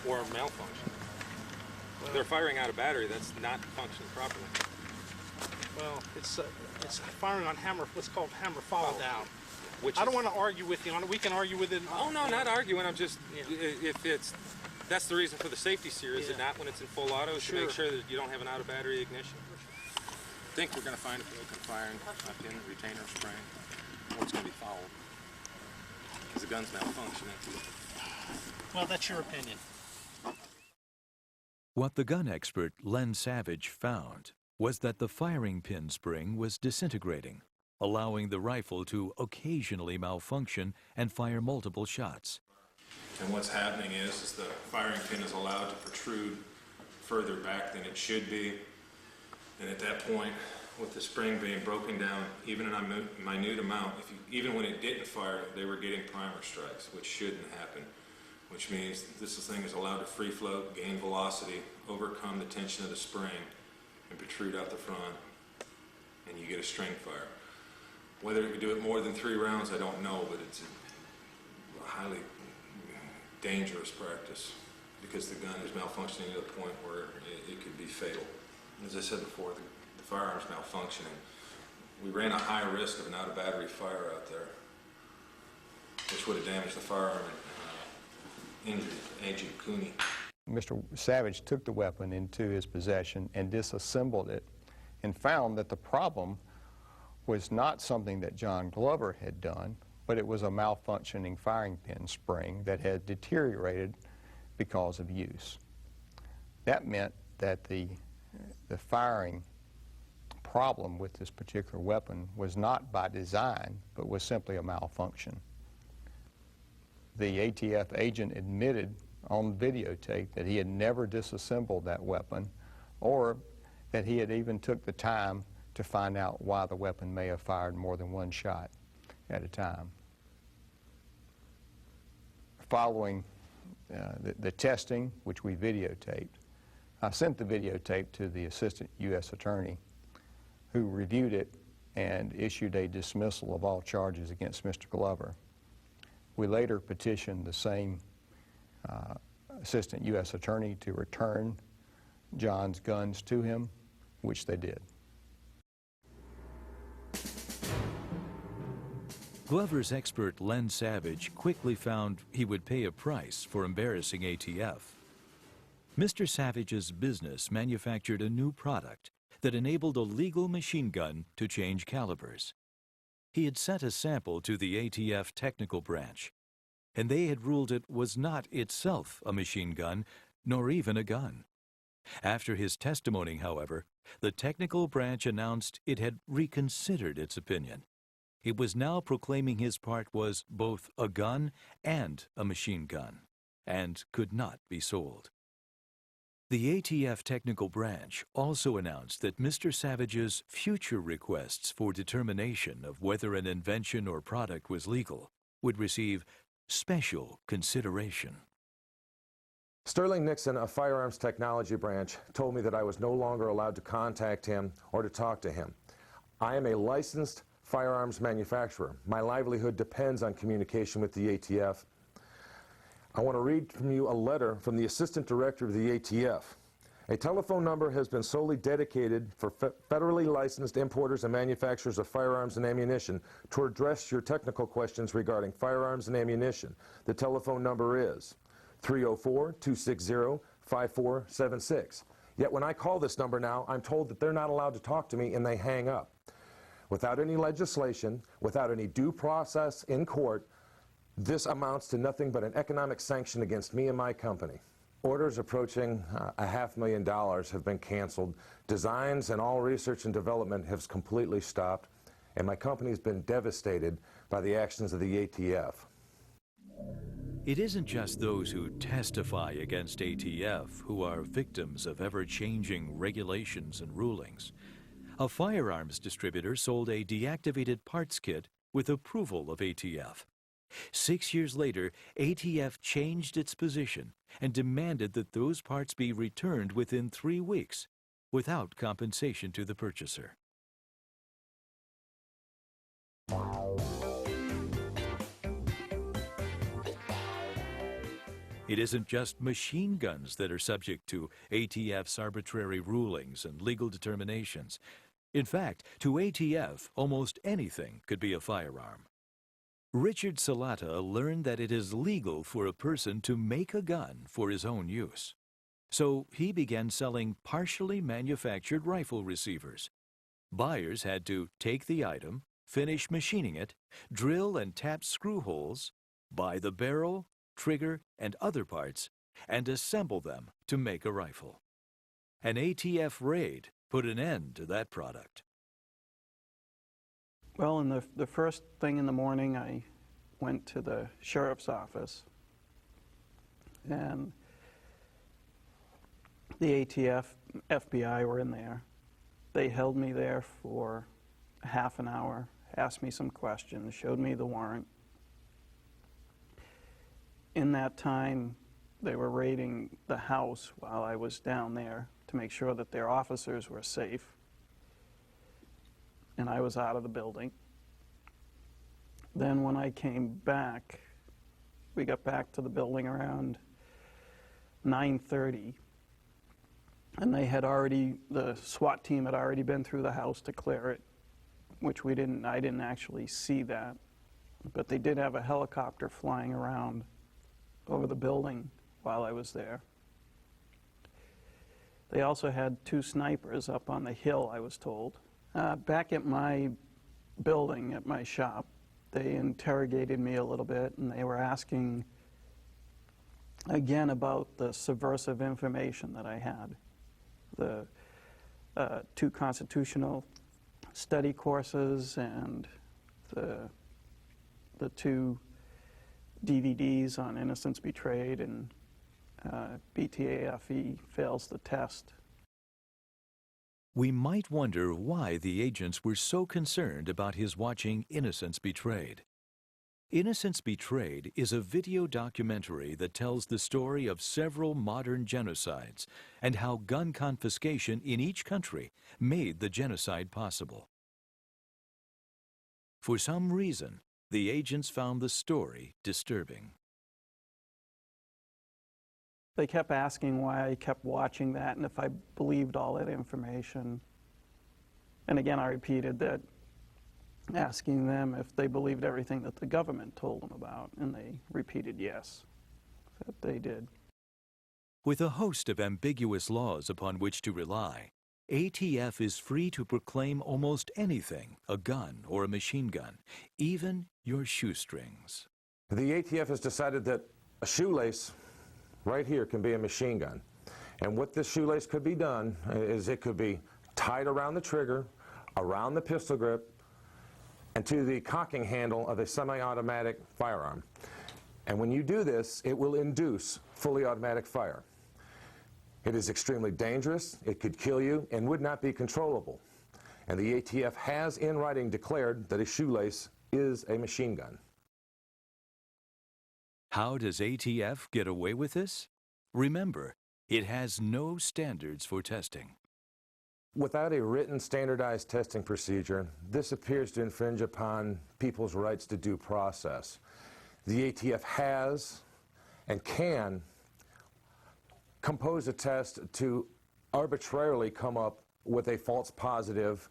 S18: Or malfunction. Well, they're firing out of battery, that's not functioning properly.
S17: Well, it's firing on what's called hammer fall down. I don't want to argue with you on it. We can argue with it.
S18: Oh, no, not arguing. I'm just, that's the reason for the safety seer, is it not, when it's in full auto, to make sure that you don't have an out-of-battery ignition? I think we're going to find a broken firing pin, retainer spring, or it's going to be fouled. Because the gun's malfunctioning.
S17: Well, that's your opinion.
S1: What the gun expert, Len Savage, found was that the firing pin spring was disintegrating, allowing the rifle to occasionally malfunction and fire multiple shots.
S18: And what's happening is the firing pin is allowed to protrude further back than it should be. And at that point, with the spring being broken down, even in a minute amount, even when it didn't fire, they were getting primer strikes, which shouldn't happen. Which means this thing is allowed to free float, gain velocity, overcome the tension of the spring, and protrude out the front, and you get a string fire. Whether it could do it more than 3 rounds, I don't know, but it's a highly dangerous practice because the gun is malfunctioning to the point where it could be fatal. As I said before, the firearm's malfunctioning. We ran a high risk of an out-of-battery fire out there, which would have damaged the firearm and injured Agent Cooney.
S10: Mr. Savage took the weapon into his possession and disassembled it and found that the problem was not something that John Glover had done, but it was a malfunctioning firing pin spring that had deteriorated because of use. That meant that the firing problem with this particular weapon was not by design, but was simply a malfunction. The ATF agent admitted on videotape that he had never disassembled that weapon, or that he had even took the time to find out why the weapon may have fired more than one shot at a time. Following the testing, which we videotaped, I sent the videotape to the Assistant U.S. Attorney, who reviewed it and issued a dismissal of all charges against Mr. Glover. We later petitioned the same Assistant U.S. Attorney to return John's guns to him, which they did.
S1: Glover's expert Len Savage quickly found he would pay a price for embarrassing ATF. Mr. Savage's business manufactured a new product that enabled a legal machine gun to change calibers. He had sent a sample to the ATF technical branch, and they had ruled it was not itself a machine gun, nor even a gun. After his testimony, however, the technical branch announced it had reconsidered its opinion. It was now proclaiming his part was both a gun and a machine gun, and could not be sold. The ATF technical branch also announced that Mr. Savage's future requests for determination of whether an invention or product was legal would receive special consideration.
S14: Sterling Nixon, a firearms technology branch, told me that I was no longer allowed to contact him or to talk to him. I am a licensed firearms manufacturer. My livelihood depends on communication with the ATF. I want to read from you a letter from the Assistant Director of the ATF. A telephone number has been solely dedicated for federally licensed importers and manufacturers of firearms and ammunition to address your technical questions regarding firearms and ammunition. The telephone number is 304-260-5476. Yet when I call this number now, I'm told that they're not allowed to talk to me and they hang up. Without any legislation, without any due process in court, this amounts to nothing but an economic sanction against me and my company. Orders approaching $500,000 have been canceled. Designs and all research and development have completely stopped, and my company has been devastated by the actions of the ATF.
S1: It isn't just those who testify against ATF who are victims of ever-changing regulations and rulings. A firearms distributor sold a deactivated parts kit with approval of ATF. 6 years later, ATF changed its position and demanded that those parts be returned within 3 weeks without compensation to the purchaser. It isn't just machine guns that are subject to ATF's arbitrary rulings and legal determinations. In fact, to ATF, almost anything could be a firearm. Richard Salata learned that it is legal for a person to make a gun for his own use. So he began selling partially manufactured rifle receivers. Buyers had to take the item, finish machining it, drill and tap screw holes, buy the barrel, trigger, and other parts, and assemble them to make a rifle. An ATF raid put an end to that product.
S19: Well, in the first thing in the morning, I went to the sheriff's office, and the ATF, FBI were in there. They held me there for half an hour, asked me some questions, showed me the warrant. In that time, they were raiding the house while I was down there to make sure that their officers were safe, and I was out of the building. Then when I came back, we got back to the building around 9:30, and the SWAT team had already been through the house to clear it, which I didn't actually see that, but they did have a helicopter flying around over the building while I was there. They also had 2 snipers up on the hill, I was told. Back at my building, at my shop, they interrogated me a little bit, and they were asking again about the subversive information that I had. The 2 constitutional study courses and the 2 DVDs on Innocence Betrayed and BTAFE fails the test.
S1: We might wonder why the agents were so concerned about his watching Innocence Betrayed. Innocence Betrayed is a video documentary that tells the story of several modern genocides and how gun confiscation in each country made the genocide possible. For some reason, the agents found the story disturbing.
S19: They kept asking why I kept watching that and if I believed all that information. And again, I repeated that, asking them if they believed everything that the government told them about, and they repeated yes, that they did.
S1: With a host of ambiguous laws upon which to rely, ATF is free to proclaim almost anything, a gun or a machine gun, even your shoestrings.
S14: The ATF has decided that a shoelace right here can be a machine gun. And what this shoelace could be done is it could be tied around the trigger, around the pistol grip, and to the cocking handle of a semi-automatic firearm. And when you do this, it will induce fully automatic fire. It is extremely dangerous, it could kill you, and would not be controllable. And the ATF has in writing declared that a shoelace is a machine gun.
S1: How does ATF get away with this? Remember, it has no standards for testing.
S14: Without a written standardized testing procedure, this appears to infringe upon people's rights to due process. The ATF has and can compose a test to arbitrarily come up with a false positive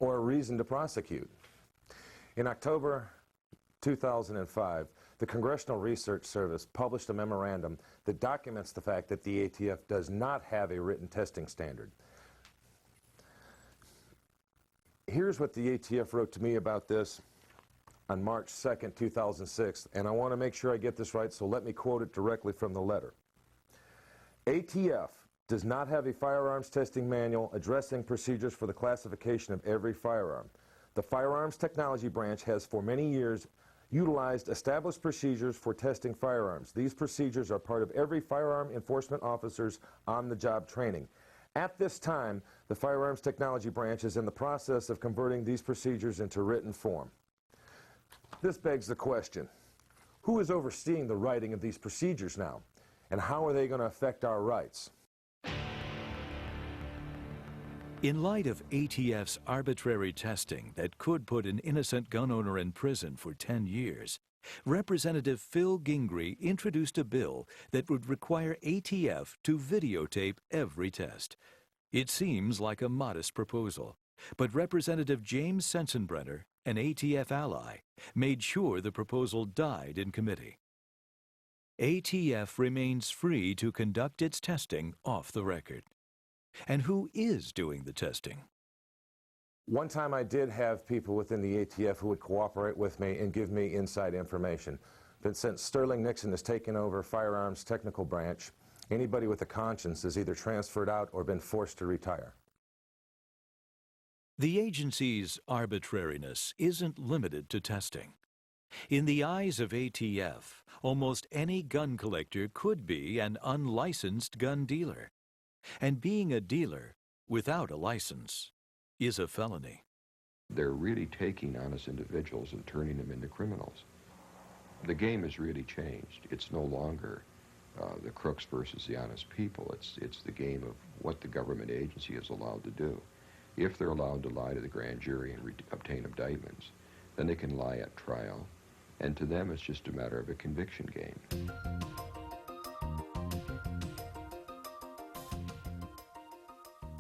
S14: or a reason to prosecute. In October 2005, the Congressional Research Service published a memorandum that documents the fact that the ATF does not have a written testing standard. Here's what the ATF wrote to me about this on March 2nd, 2006, and I want to make sure I get this right, so let me quote it directly from the letter. ATF does not have a firearms testing manual addressing procedures for the classification of every firearm. The Firearms Technology Branch has for many years utilized established procedures for testing firearms. These procedures are part of every firearm enforcement officer's on-the-job training. At this time, the Firearms Technology Branch is in the process of converting these procedures into written form. This begs the question, who is overseeing the writing of these procedures now, and how are they going to affect our rights?
S1: In light of ATF's arbitrary testing that could put an innocent gun owner in prison for 10 years, Representative Phil Gingrey introduced a bill that would require ATF to videotape every test. It seems like a modest proposal, but Representative James Sensenbrenner, an ATF ally, made sure the proposal died in committee. ATF remains free to conduct its testing off the record. And who is doing the testing?
S14: One time I did have people within the ATF who would cooperate with me and give me inside information. But since Sterling Nixon has taken over Firearms Technical Branch, anybody with a conscience is either transferred out or been forced to retire.
S1: The agency's arbitrariness isn't limited to testing. In the eyes of ATF, almost any gun collector could be an unlicensed gun dealer. And being a dealer without a license is a felony.
S20: They're really taking honest individuals and turning them into criminals. The game has really changed. It's no longer the crooks versus the honest people. It's the game of what the government agency is allowed to do. If they're allowed to lie to the grand jury and obtain indictments, then they can lie at trial. And to them, it's just a matter of a conviction game.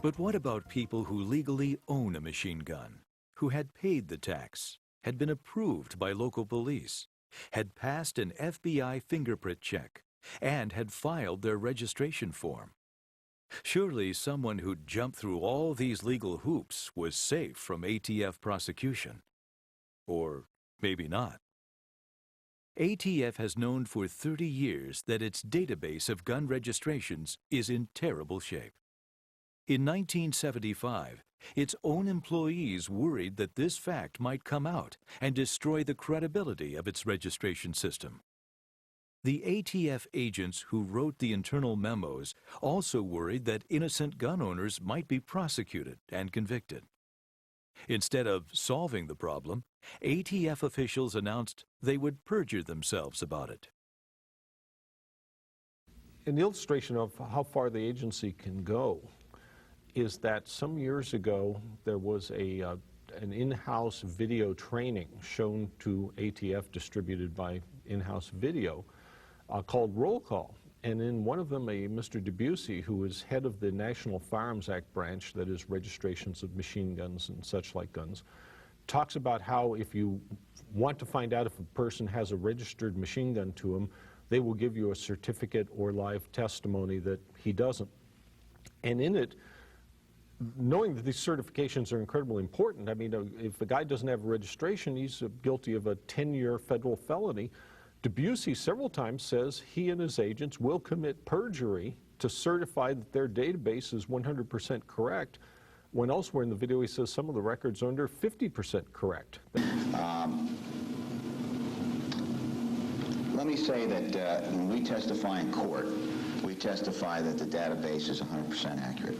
S1: But what about people who legally own a machine gun, who had paid the tax, had been approved by local police, had passed an FBI fingerprint check, and had filed their registration form? Surely someone who'd jumped through all these legal hoops was safe from ATF prosecution. Or maybe not. ATF has known for 30 years that its database of gun registrations is in terrible shape. In 1975, its own employees worried that this fact might come out and destroy the credibility of its registration system. The ATF agents who wrote the internal memos also worried that innocent gun owners might be prosecuted and convicted. Instead of solving the problem, ATF officials announced they would perjure themselves about it.
S6: An illustration of how far the agency can go is that some years ago there was an in-house video training shown to ATF, distributed by in-house video, called Roll Call. And in one of them, a Mr. Debussy, who is head of the National Firearms Act branch, that is registrations of machine guns and such like guns, talks about how if you want to find out if a person has a registered machine gun to him, they will give you a certificate or live testimony that he doesn't. And in it, knowing that these certifications are incredibly important, I mean, if a guy doesn't have a registration, he's guilty of a 10-year federal felony. Debussy several times says he and his agents will commit perjury to certify that their database is 100% correct, when elsewhere in the video he says some of the records are under 50% correct.
S21: Let me say that when we testify in court, we testify that the database is 100% accurate.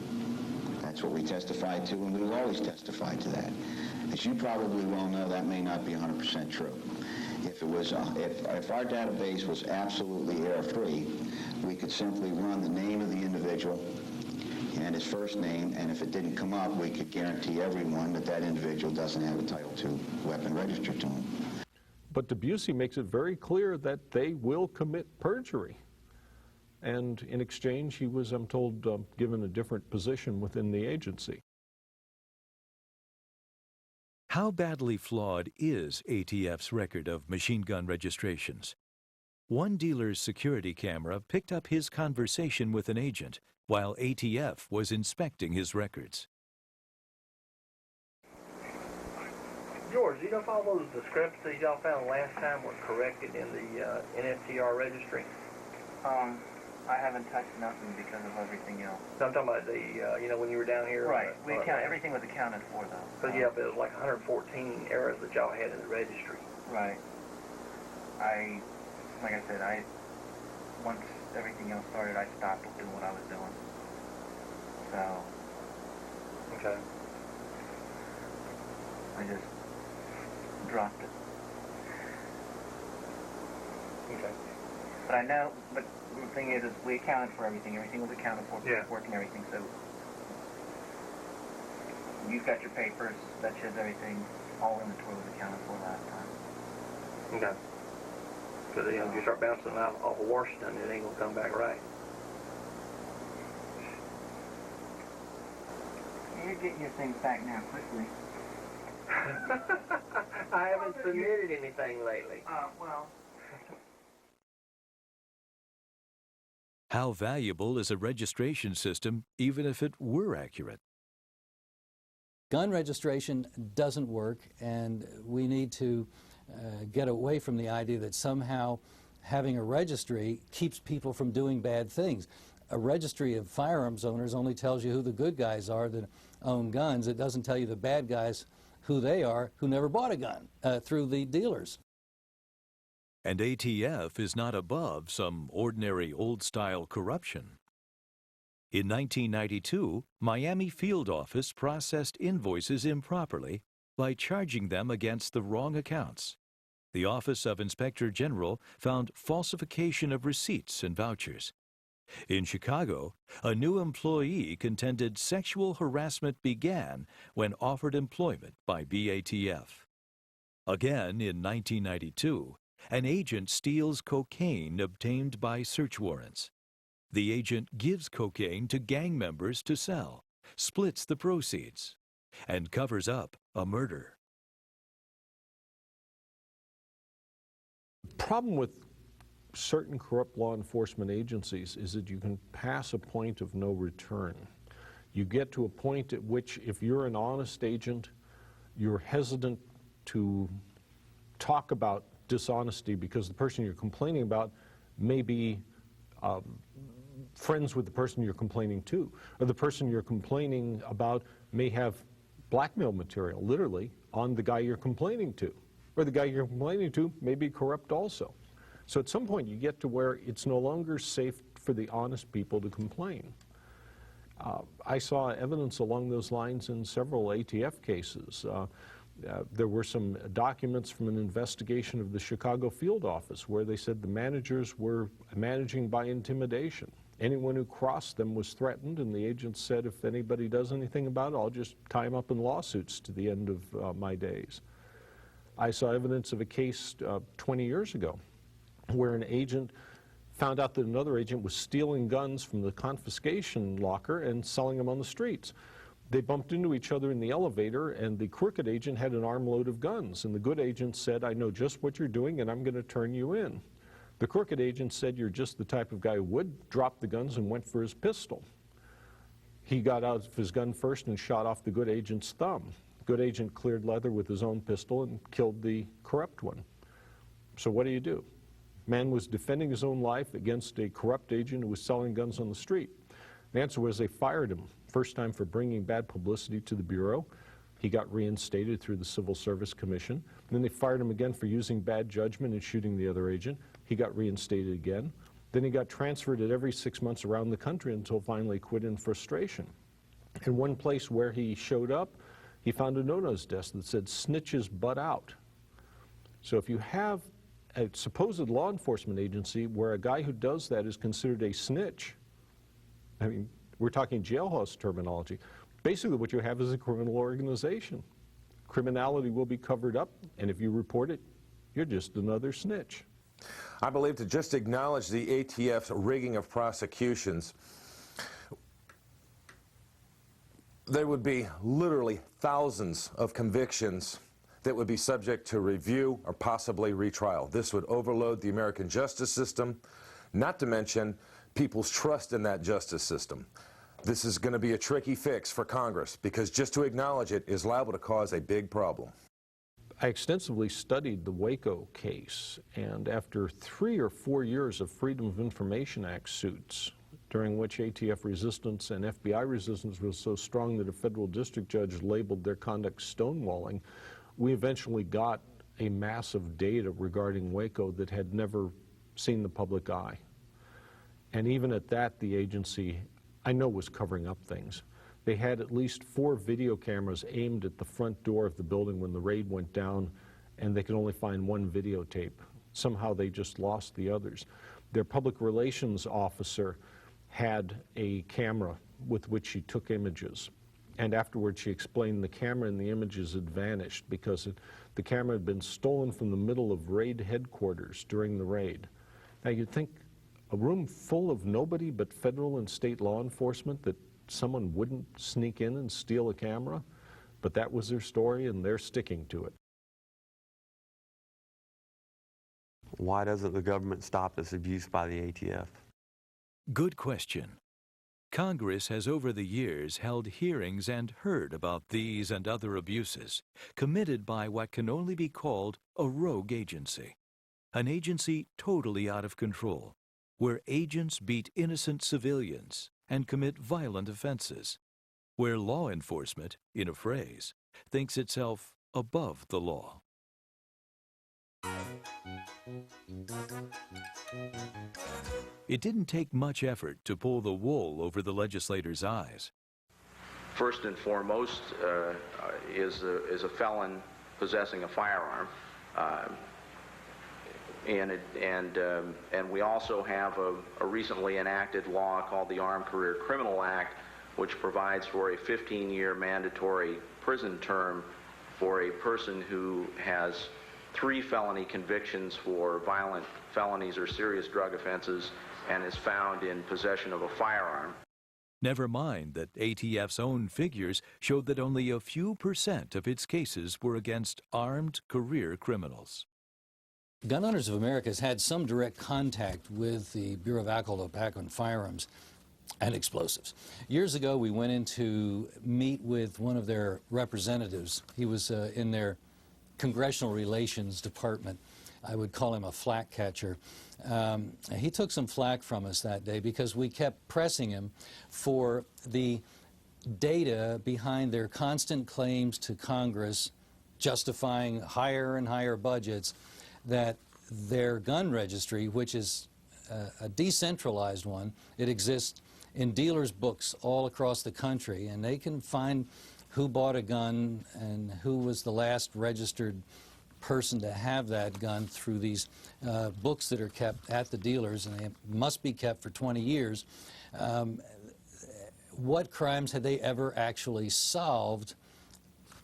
S21: That's what we testify to, and we will always testify to that. As you probably well know, that may not be 100% true. If it was, if our database was absolutely error-free, we could simply run the name of the individual and his first name, and if it didn't come up, we could guarantee everyone that that individual doesn't have a Title II weapon registered to him.
S6: But Debussy makes it very clear that they will commit perjury. And in exchange, he was, I'm told, given a different position within the agency.
S1: How badly flawed is ATF's record of machine gun registrations? One dealer's security camera picked up his conversation with an agent while ATF was inspecting his records.
S22: George, do you know if all those discrepancies y'all found last time were corrected in the NFTR registry?
S23: I haven't touched nothing because of everything else.
S22: So I'm talking about the, you know, when you were down here.
S23: Right. Everything was accounted for, though.
S22: Because, yeah, but it was like 114 errors that y'all had in the registry.
S23: Right. Like I said, once everything else started, I stopped doing what I was doing. So.
S22: Okay.
S23: I just dropped it.
S22: Okay.
S23: But I know, but the thing is we accounted for everything. Everything was accounted for, paperwork and everything. So you've got your papers that shows everything. All inventory was accounted for last time.
S22: Okay. Because if you start bouncing off of Washington, it ain't gonna come back right.
S23: You're getting your things back now quickly.
S22: I haven't submitted anything lately.
S23: Well.
S1: How valuable is a registration system, even if it were accurate?
S24: Gun registration doesn't work, and we need to get away from the idea that somehow having a registry keeps people from doing bad things. A registry of firearms owners only tells you who the good guys are that own guns. It doesn't tell you the bad guys who they are who never bought a gun through the dealers.
S1: And ATF is not above some ordinary old-style corruption. In 1992, Miami field office processed invoices improperly by charging them against the wrong accounts. The Office of Inspector General found falsification of receipts and vouchers. In Chicago, a new employee contended sexual harassment began when offered employment by BATF. Again, in 1992, an agent steals cocaine obtained by search warrants. The agent gives cocaine to gang members to sell, splits the proceeds, and covers up a murder.
S6: The problem with certain corrupt law enforcement agencies is that you can pass a point of no return. You get to a point at which, if you're an honest agent, you're hesitant to talk about dishonesty because the person you're complaining about may be friends with the person you're complaining to, or the person you're complaining about may have blackmail material, literally, on the guy you're complaining to, or the guy you're complaining to may be corrupt also. So at some point you get to where it's no longer safe for the honest people to complain. I saw evidence along those lines in several ATF cases. There were some documents from an investigation of the Chicago field office where they said the managers were managing by intimidation. Anyone who crossed them was threatened, and the agents said, if anybody does anything about it, I'll just tie them up in lawsuits to the end of my days. I saw evidence of a case 20 years ago where an agent found out that another agent was stealing guns from the confiscation locker and selling them on the streets. They bumped into each other in the elevator, and the crooked agent had an armload of guns, and the good agent said, I know just what you're doing, and I'm going to turn you in. The crooked agent said, you're just the type of guy who would drop the guns and went for his pistol. He got out of his gun first and shot off the good agent's thumb. The good agent cleared leather with his own pistol and killed the corrupt one. So what do? Man was defending his own life against a corrupt agent who was selling guns on the street. The answer was they fired him, first time for bringing bad publicity to the Bureau. He got reinstated through the Civil Service Commission. And then they fired him again for using bad judgment and shooting the other agent. He got reinstated again. Then he got transferred at every 6 months around the country until finally quit in frustration. In one place where he showed up, he found a note on his desk that said, snitches butt out. So if you have a supposed law enforcement agency where a guy who does that is considered a snitch, I mean, we're talking jailhouse terminology. Basically what you have is a criminal organization. Criminality will be covered up, and if you report it, you're just another snitch.
S14: I believe to just acknowledge the ATF's rigging of prosecutions, there would be literally thousands of convictions that would be subject to review or possibly retrial. This would overload the American justice system, not to mention people's trust in that justice system. This is going to be a tricky fix for Congress because just to acknowledge it is liable to cause a big problem.
S6: I extensively studied the Waco case, and after 3 or 4 years of Freedom of Information Act suits, during which ATF resistance and FBI resistance was so strong that a federal district judge labeled their conduct stonewalling, we eventually got a mass of data regarding Waco that had never seen the public eye. And even at that, the agency, I know, was covering up things. They had at least 4 video cameras aimed at the front door of the building when the raid went down, and they could only find 1 videotape. Somehow they just lost the others. Their public relations officer had a camera with which she took images. And afterwards she explained the camera and the images had vanished because the camera had been stolen from the middle of raid headquarters during the raid. Now you'd think a room full of nobody but federal and state law enforcement that someone wouldn't sneak in and steal a camera, but that was their story and they're sticking to it.
S16: Why doesn't the government stop this abuse by the ATF?
S1: Good question. Congress has over the years held hearings and heard about these and other abuses committed by what can only be called a rogue agency, an agency totally out of control, where agents beat innocent civilians and commit violent offenses, where law enforcement, in a phrase, thinks itself above the law. It didn't take much effort to pull the wool over the legislators' eyes.
S2: First and foremost is a felon possessing a firearm, and we also have a recently enacted law called the Armed Career Criminal Act, which provides for a 15-year mandatory prison term for a person who has 3 felony convictions for violent felonies or serious drug offenses and is found in possession of a firearm.
S1: Never mind that ATF's own figures showed that only a few % of its cases were against armed career criminals.
S24: Gun Owners of America has had some direct contact with the Bureau of Alcohol, Tobacco, and Firearms and Explosives. Years ago, we went in to meet with one of their representatives. He was in their Congressional Relations Department. I would call him a flack catcher. He took some flack from us that day because we kept pressing him for the data behind their constant claims to Congress justifying higher and higher budgets, that their gun registry, which is a decentralized one, it exists in dealers' books all across the country, and they can find who bought a gun and who was the last registered person to have that gun through these books that are kept at the dealers, and they must be kept for 20 years. What crimes had they ever actually solved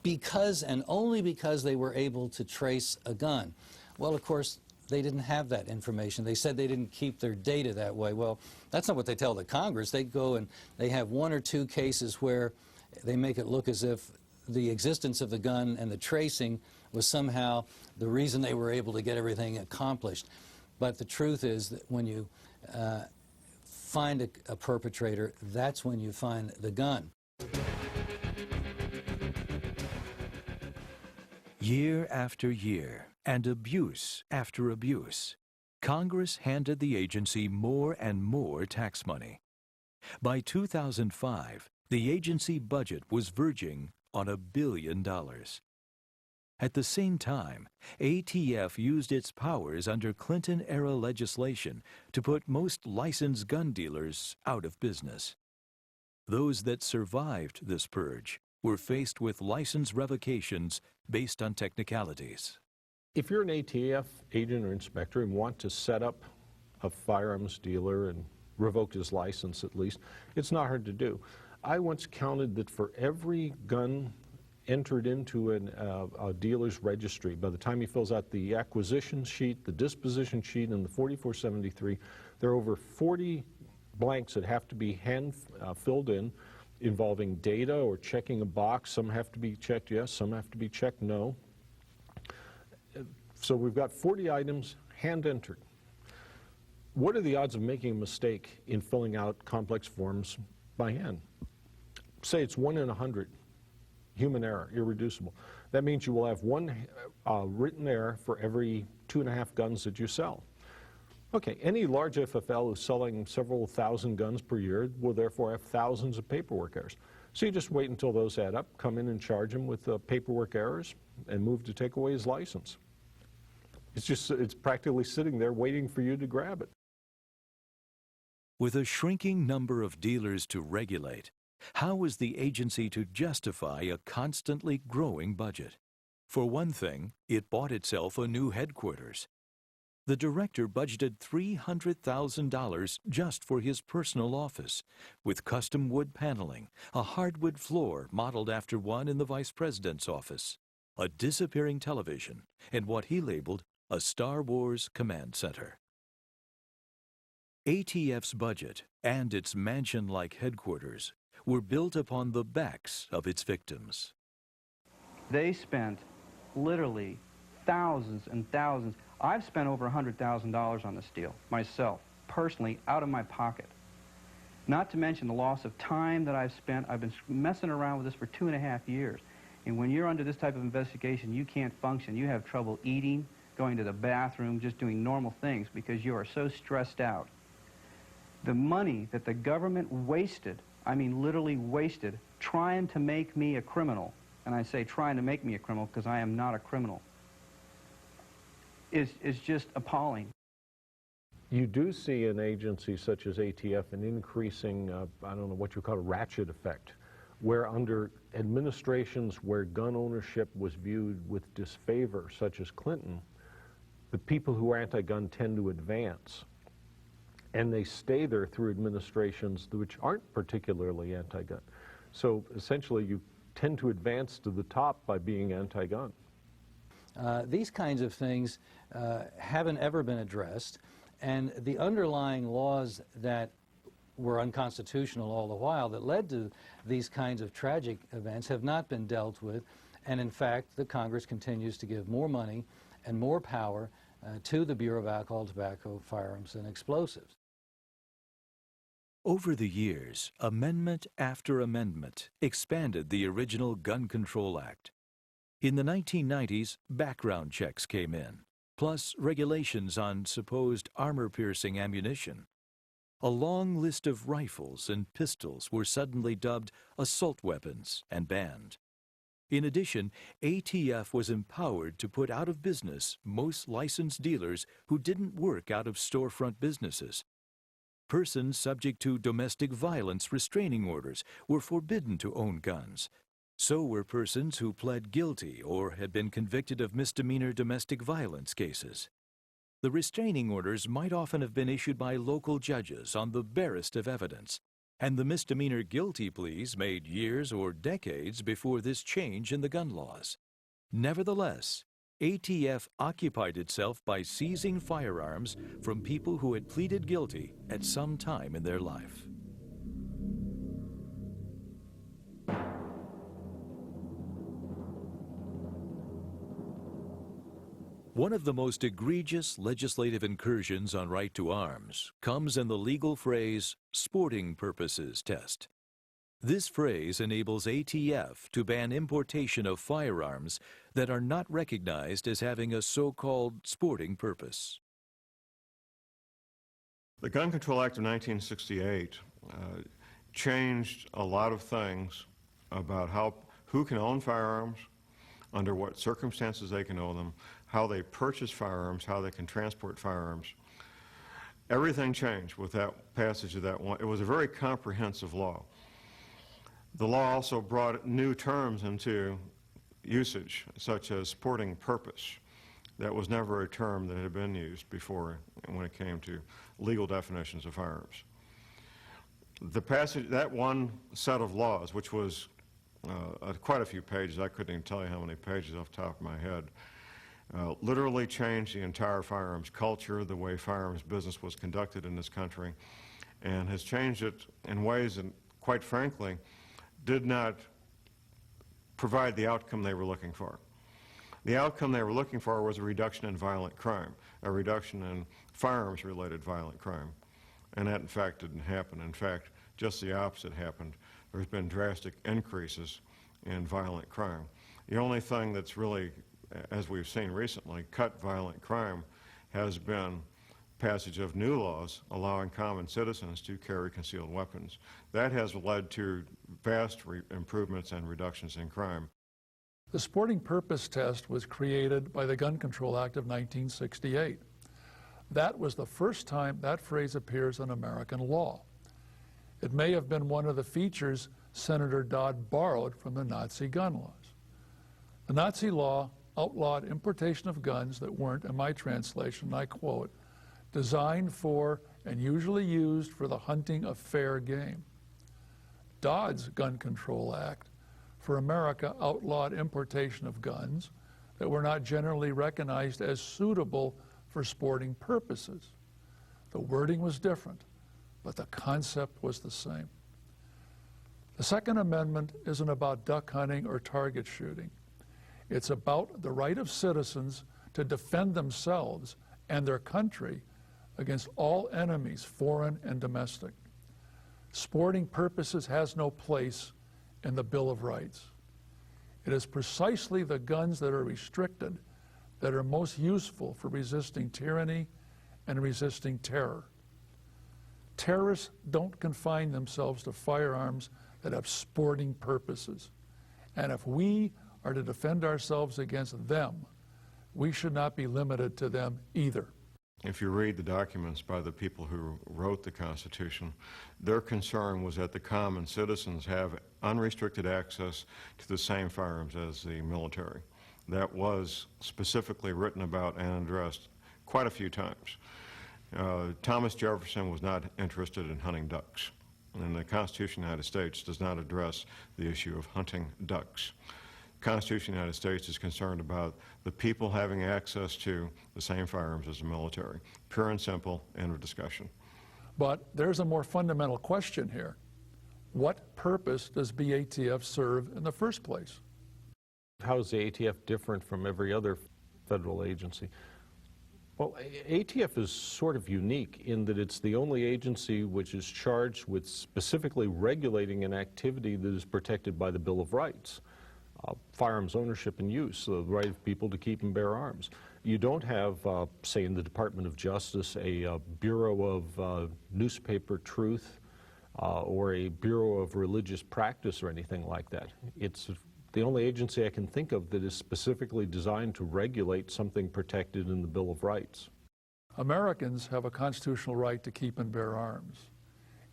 S24: because and only because they were able to trace a gun? Well, of course, they didn't have that information. They said they didn't keep their data that way. Well, that's not what they tell the Congress. They go and they have one or two cases where they make it look as if the existence of the gun and the tracing was somehow the reason they were able to get everything accomplished. But the truth is that when you find a perpetrator, that's when you find the gun.
S1: Year after year, and abuse after abuse, Congress handed the agency more and more tax money. By 2005, the agency budget was verging on $1 billion. At the same time, ATF used its powers under Clinton-era legislation to put most licensed gun dealers out of business. Those that survived this purge were faced with license revocations based on technicalities.
S6: If you're an ATF agent or inspector and want to set up a firearms dealer and revoke his license at least, it's not hard to do. I once counted that for every gun entered into a dealer's registry, by the time he fills out the acquisition sheet, the disposition sheet, and the 4473, there are over 40 blanks that have to be filled in, involving data or checking a box. Some have to be checked yes, some have to be checked no. So we've got 40 items hand entered. What are the odds of making a mistake in filling out complex forms by hand? Say it's 1 in 100. Human error, irreducible. That means you will have one written error for every 2.5 guns that you sell. Okay, any large FFL who's selling several thousand guns per year will therefore have thousands of paperwork errors. So you just wait until those add up, come in and charge him with paperwork errors, and move to take away his license. It's practically sitting there waiting for you to grab it.
S1: With a shrinking number of dealers to regulate, how was the agency to justify a constantly growing budget? For one thing, it bought itself a new headquarters. The director budgeted $300,000 just for his personal office, with custom wood paneling, a hardwood floor modeled after one in the vice president's office, a disappearing television, and what he labeled a Star Wars command center. ATF's budget and its mansion-like headquarters were built upon the backs of its victims.
S23: They spent literally thousands and thousands. I've spent over $100,000 on this deal, myself, personally, out of my pocket. Not to mention the loss of time that I've spent. I've been messing around with this for 2.5 years. And when you're under this type of investigation, you can't function. You have trouble eating, going to the bathroom, just doing normal things because you are so stressed out. The money that the government wasted, I mean literally wasted, trying to make me a criminal, and I say trying to make me a criminal because I am not a criminal, is just appalling.
S6: You do see in agencies such as ATF an increasing, I don't know what you call a ratchet effect, where under administrations where gun ownership was viewed with disfavor, such as Clinton, the people who are anti-gun tend to advance. And they stay there through administrations which aren't particularly anti-gun. So essentially you tend to advance to the top by being anti-gun.
S24: These kinds of things haven't ever been addressed, and the underlying laws that were unconstitutional all the while that led to these kinds of tragic events have not been dealt with, and in fact the Congress continues to give more money and more power to the Bureau of Alcohol, Tobacco, Firearms, and Explosives.
S1: Over the years, amendment after amendment expanded the original Gun Control Act. In the 1990s, background checks came in, plus regulations on supposed armor-piercing ammunition. A long list of rifles and pistols were suddenly dubbed assault weapons and banned. In addition, ATF was empowered to put out of business most licensed dealers who didn't work out of storefront businesses. Persons subject to domestic violence restraining orders were forbidden to own guns. So were persons who pled guilty or had been convicted of misdemeanor domestic violence cases. The restraining orders might often have been issued by local judges on the barest of evidence, and the misdemeanor guilty pleas made years or decades before this change in the gun laws. Nevertheless, ATF occupied itself by seizing firearms from people who had pleaded guilty at some time in their life. One of the most egregious legislative incursions on right to arms comes in the legal phrase, sporting purposes test. This phrase enables ATF to ban importation of firearms that are not recognized as having a so-called sporting purpose.
S3: The Gun Control Act of 1968 changed a lot of things about who can own firearms, under what circumstances they can own them, how they purchase firearms, how they can transport firearms. Everything changed with that passage of that one. It was a very comprehensive law. The law also brought new terms into usage, such as sporting purpose. That was never a term that had been used before when it came to legal definitions of firearms. The passage, that one set of laws, which was quite a few pages, I couldn't even tell you how many pages off the top of my head, literally changed the entire firearms culture, the way firearms business was conducted in this country, and has changed it in ways that, quite frankly, did not provide the outcome they were looking for. The outcome they were looking for was a reduction in violent crime, a reduction in firearms-related violent crime, and that, in fact, didn't happen. In fact, just the opposite happened. There's been drastic increases in violent crime. The only thing that's really, as we've seen recently, cut violent crime has been passage of new laws allowing common citizens to carry concealed weapons. That has led to vast improvements and reductions in crime.
S7: The sporting purpose test was created by the Gun Control Act of 1968. That was the first time that phrase appears in American law. It may have been one of the features Senator Dodd borrowed from the Nazi gun laws. The Nazi law outlawed importation of guns that weren't, in my translation, I quote, designed for and usually used for the hunting of fair game. Dodd's Gun Control Act for America outlawed importation of guns that were not generally recognized as suitable for sporting purposes. The wording was different, but the concept was the same. The Second Amendment isn't about duck hunting or target shooting. It's about the right of citizens to defend themselves and their country against all enemies, foreign and domestic. Sporting purposes has no place in the Bill of Rights. It is precisely the guns that are restricted that are most useful for resisting tyranny and resisting terror. Terrorists don't confine themselves to firearms that have sporting purposes. And if we are to defend ourselves against them, we should not be limited to them either.
S3: If you read the documents by the people who wrote the Constitution, their concern was that the common citizens have unrestricted access to the same firearms as the military. That was specifically written about and addressed quite a few times. Thomas Jefferson was not interested in hunting ducks, and the Constitution of the United States does not address the issue of hunting ducks. The Constitution of the United States is concerned about the people having access to the same firearms as the military. Pure and simple, end of discussion.
S7: But there's a more fundamental question here. What purpose does BATF serve in the first place?
S6: How is the ATF different from every other federal agency? Well, ATF is sort of unique in that it's the only agency which is charged with specifically regulating an activity that is protected by the Bill of Rights. Firearms ownership and use, the right of people to keep and bear arms. You don't have, say in the Department of Justice, a Bureau of Newspaper Truth or a Bureau of Religious Practice or anything like that. It's the only agency I can think of that is specifically designed to regulate something protected in the Bill of Rights.
S7: Americans have a constitutional right to keep and bear arms.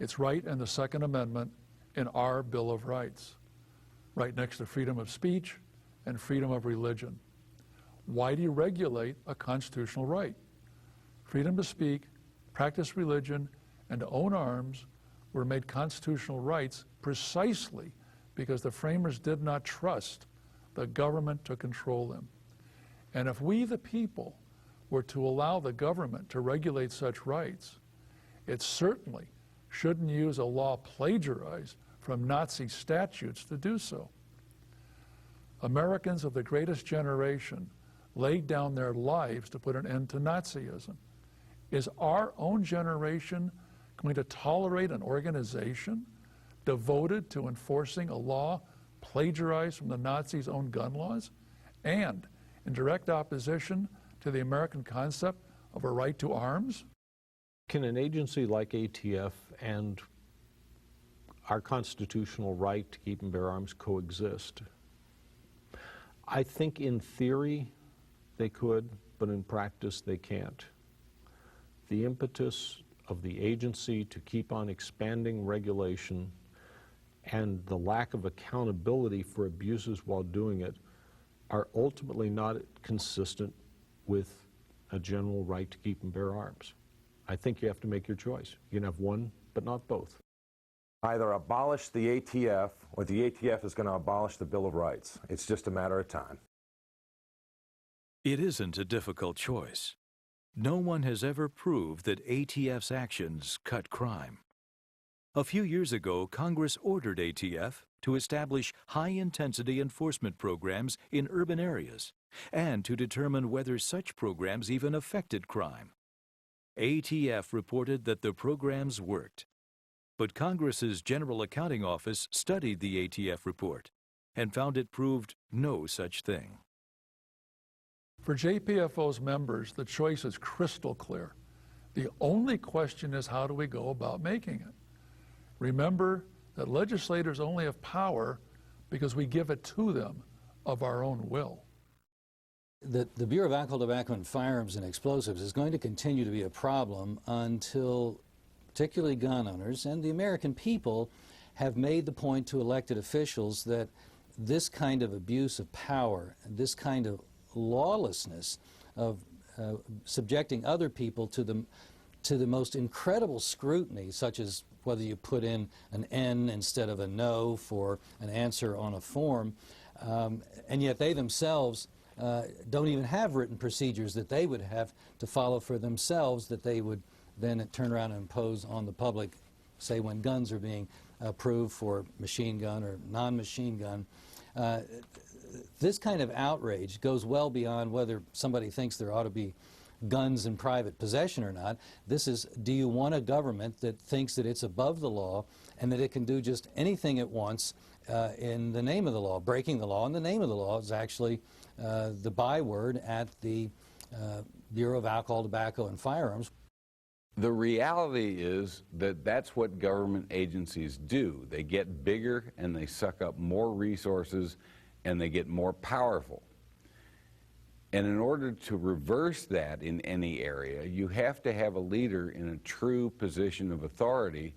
S7: It's right in the Second Amendment in our Bill of Rights, right next to freedom of speech and freedom of religion. Why deregulate a constitutional right? Freedom to speak, practice religion, and to own arms were made constitutional rights precisely because the framers did not trust the government to control them. And if we, the people, were to allow the government to regulate such rights, it certainly shouldn't use a law plagiarized from Nazi statutes to do so. Americans of the greatest generation laid down their lives to put an end to Nazism. Is our own generation going to tolerate an organization devoted to enforcing a law plagiarized from the Nazis' own gun laws and in direct opposition to the American concept of a right to arms?
S6: Can an agency like ATF and our constitutional right to keep and bear arms coexist? I think in theory they could, but in practice they can't. The impetus of the agency to keep on expanding regulation and the lack of accountability for abuses while doing it are ultimately not consistent with a general right to keep and bear arms. I think you have to make your choice. You can have one, but not both.
S14: Either abolish the ATF or the ATF is going to abolish the Bill of Rights. It's just a matter of time.
S1: It isn't a difficult choice. No one has ever proved that ATF's actions cut crime. A few years ago, Congress ordered ATF to establish high-intensity enforcement programs in urban areas and to determine whether such programs even affected crime. ATF reported that the programs worked. But Congress's General Accounting Office studied the ATF report and found it proved no such thing.
S7: For JPFO's members, the choice is crystal clear. The only question is, how do we go about making it? Remember that legislators only have power because we give it to them of our own will.
S24: The Bureau of Alcohol, Tobacco, and Firearms and Explosives is going to continue to be a problem until particularly gun owners and the American people have made the point to elected officials that this kind of abuse of power, this kind of lawlessness of subjecting other people to the most incredible scrutiny, such as whether you put in an N instead of a no for an answer on a form, and yet they themselves don't even have written procedures that they would have to follow for themselves that they would then turn around and impose on the public, say when guns are being approved for machine gun or non-machine gun. This kind of outrage goes well beyond whether somebody thinks there ought to be guns in private possession or not. This is, do you want a government that thinks that it's above the law and that it can do just anything it wants in the name of the law, breaking the law? And the name of the law is actually the byword at the Bureau of Alcohol, Tobacco, and Firearms.
S4: The reality is that that's what government agencies do. They get bigger and they suck up more resources and they get more powerful. And in order to reverse that in any area, you have to have a leader in a true position of authority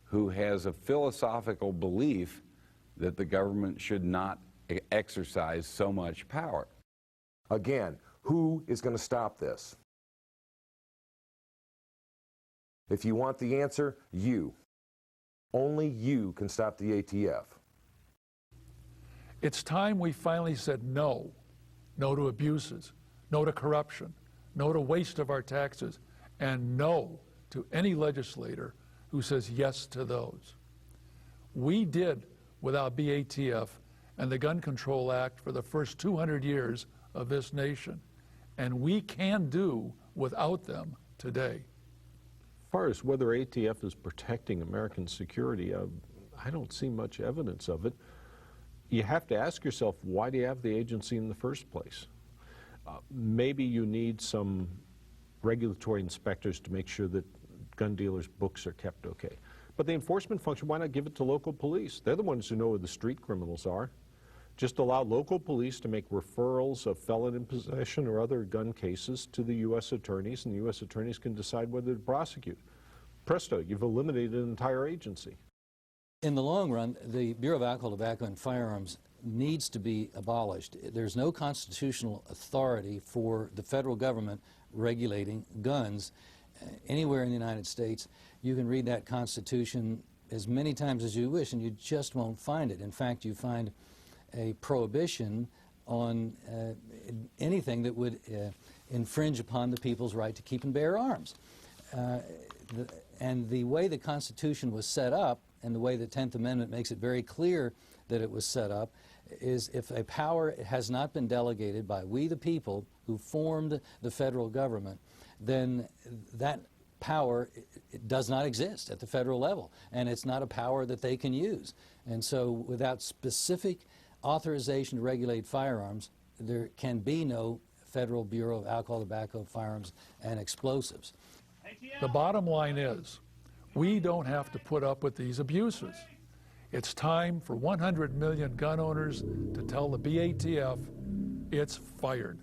S4: who has a philosophical belief that the government should not exercise so much power.
S14: Again, who is going to stop this? If you want the answer, you. Only you can stop the ATF.
S7: It's time we finally said no. No to abuses, no to corruption, no to waste of our taxes, and no to any legislator who says yes to those. We did without BATF and the Gun Control Act for the first 200 years of this nation, and we can do without them today.
S6: As far as whether ATF is protecting American security, I don't see much evidence of it. You have to ask yourself, why do you have the agency in the first place? Maybe you need some regulatory inspectors to make sure that gun dealers' books are kept okay. But the enforcement function, why not give it to local police? They're the ones who know who the street criminals are. Just allow local police to make referrals of felon in possession or other gun cases to the U.S. attorneys, and the U.S. attorneys can decide whether to prosecute. Presto, you've eliminated an entire agency.
S24: In the long run, the Bureau of Alcohol, Tobacco, and Firearms needs to be abolished. There's no constitutional authority for the federal government regulating guns anywhere in the United States. You can read that Constitution as many times as you wish, and you just won't find it. In fact, you find a prohibition on anything that would infringe upon the people's right to keep and bear arms. And the way the Constitution was set up, and the way the 10th Amendment makes it very clear that it was set up, is if a power has not been delegated by we the people who formed the federal government, then that power does not exist at the federal level, and it's not a power that they can use. And so without specific authorization to regulate firearms, there can be no Federal Bureau of Alcohol, Tobacco, Firearms, and Explosives.
S7: The bottom line is, we don't have to put up with these abuses. It's time for 100 million gun owners to tell the BATF it's fired.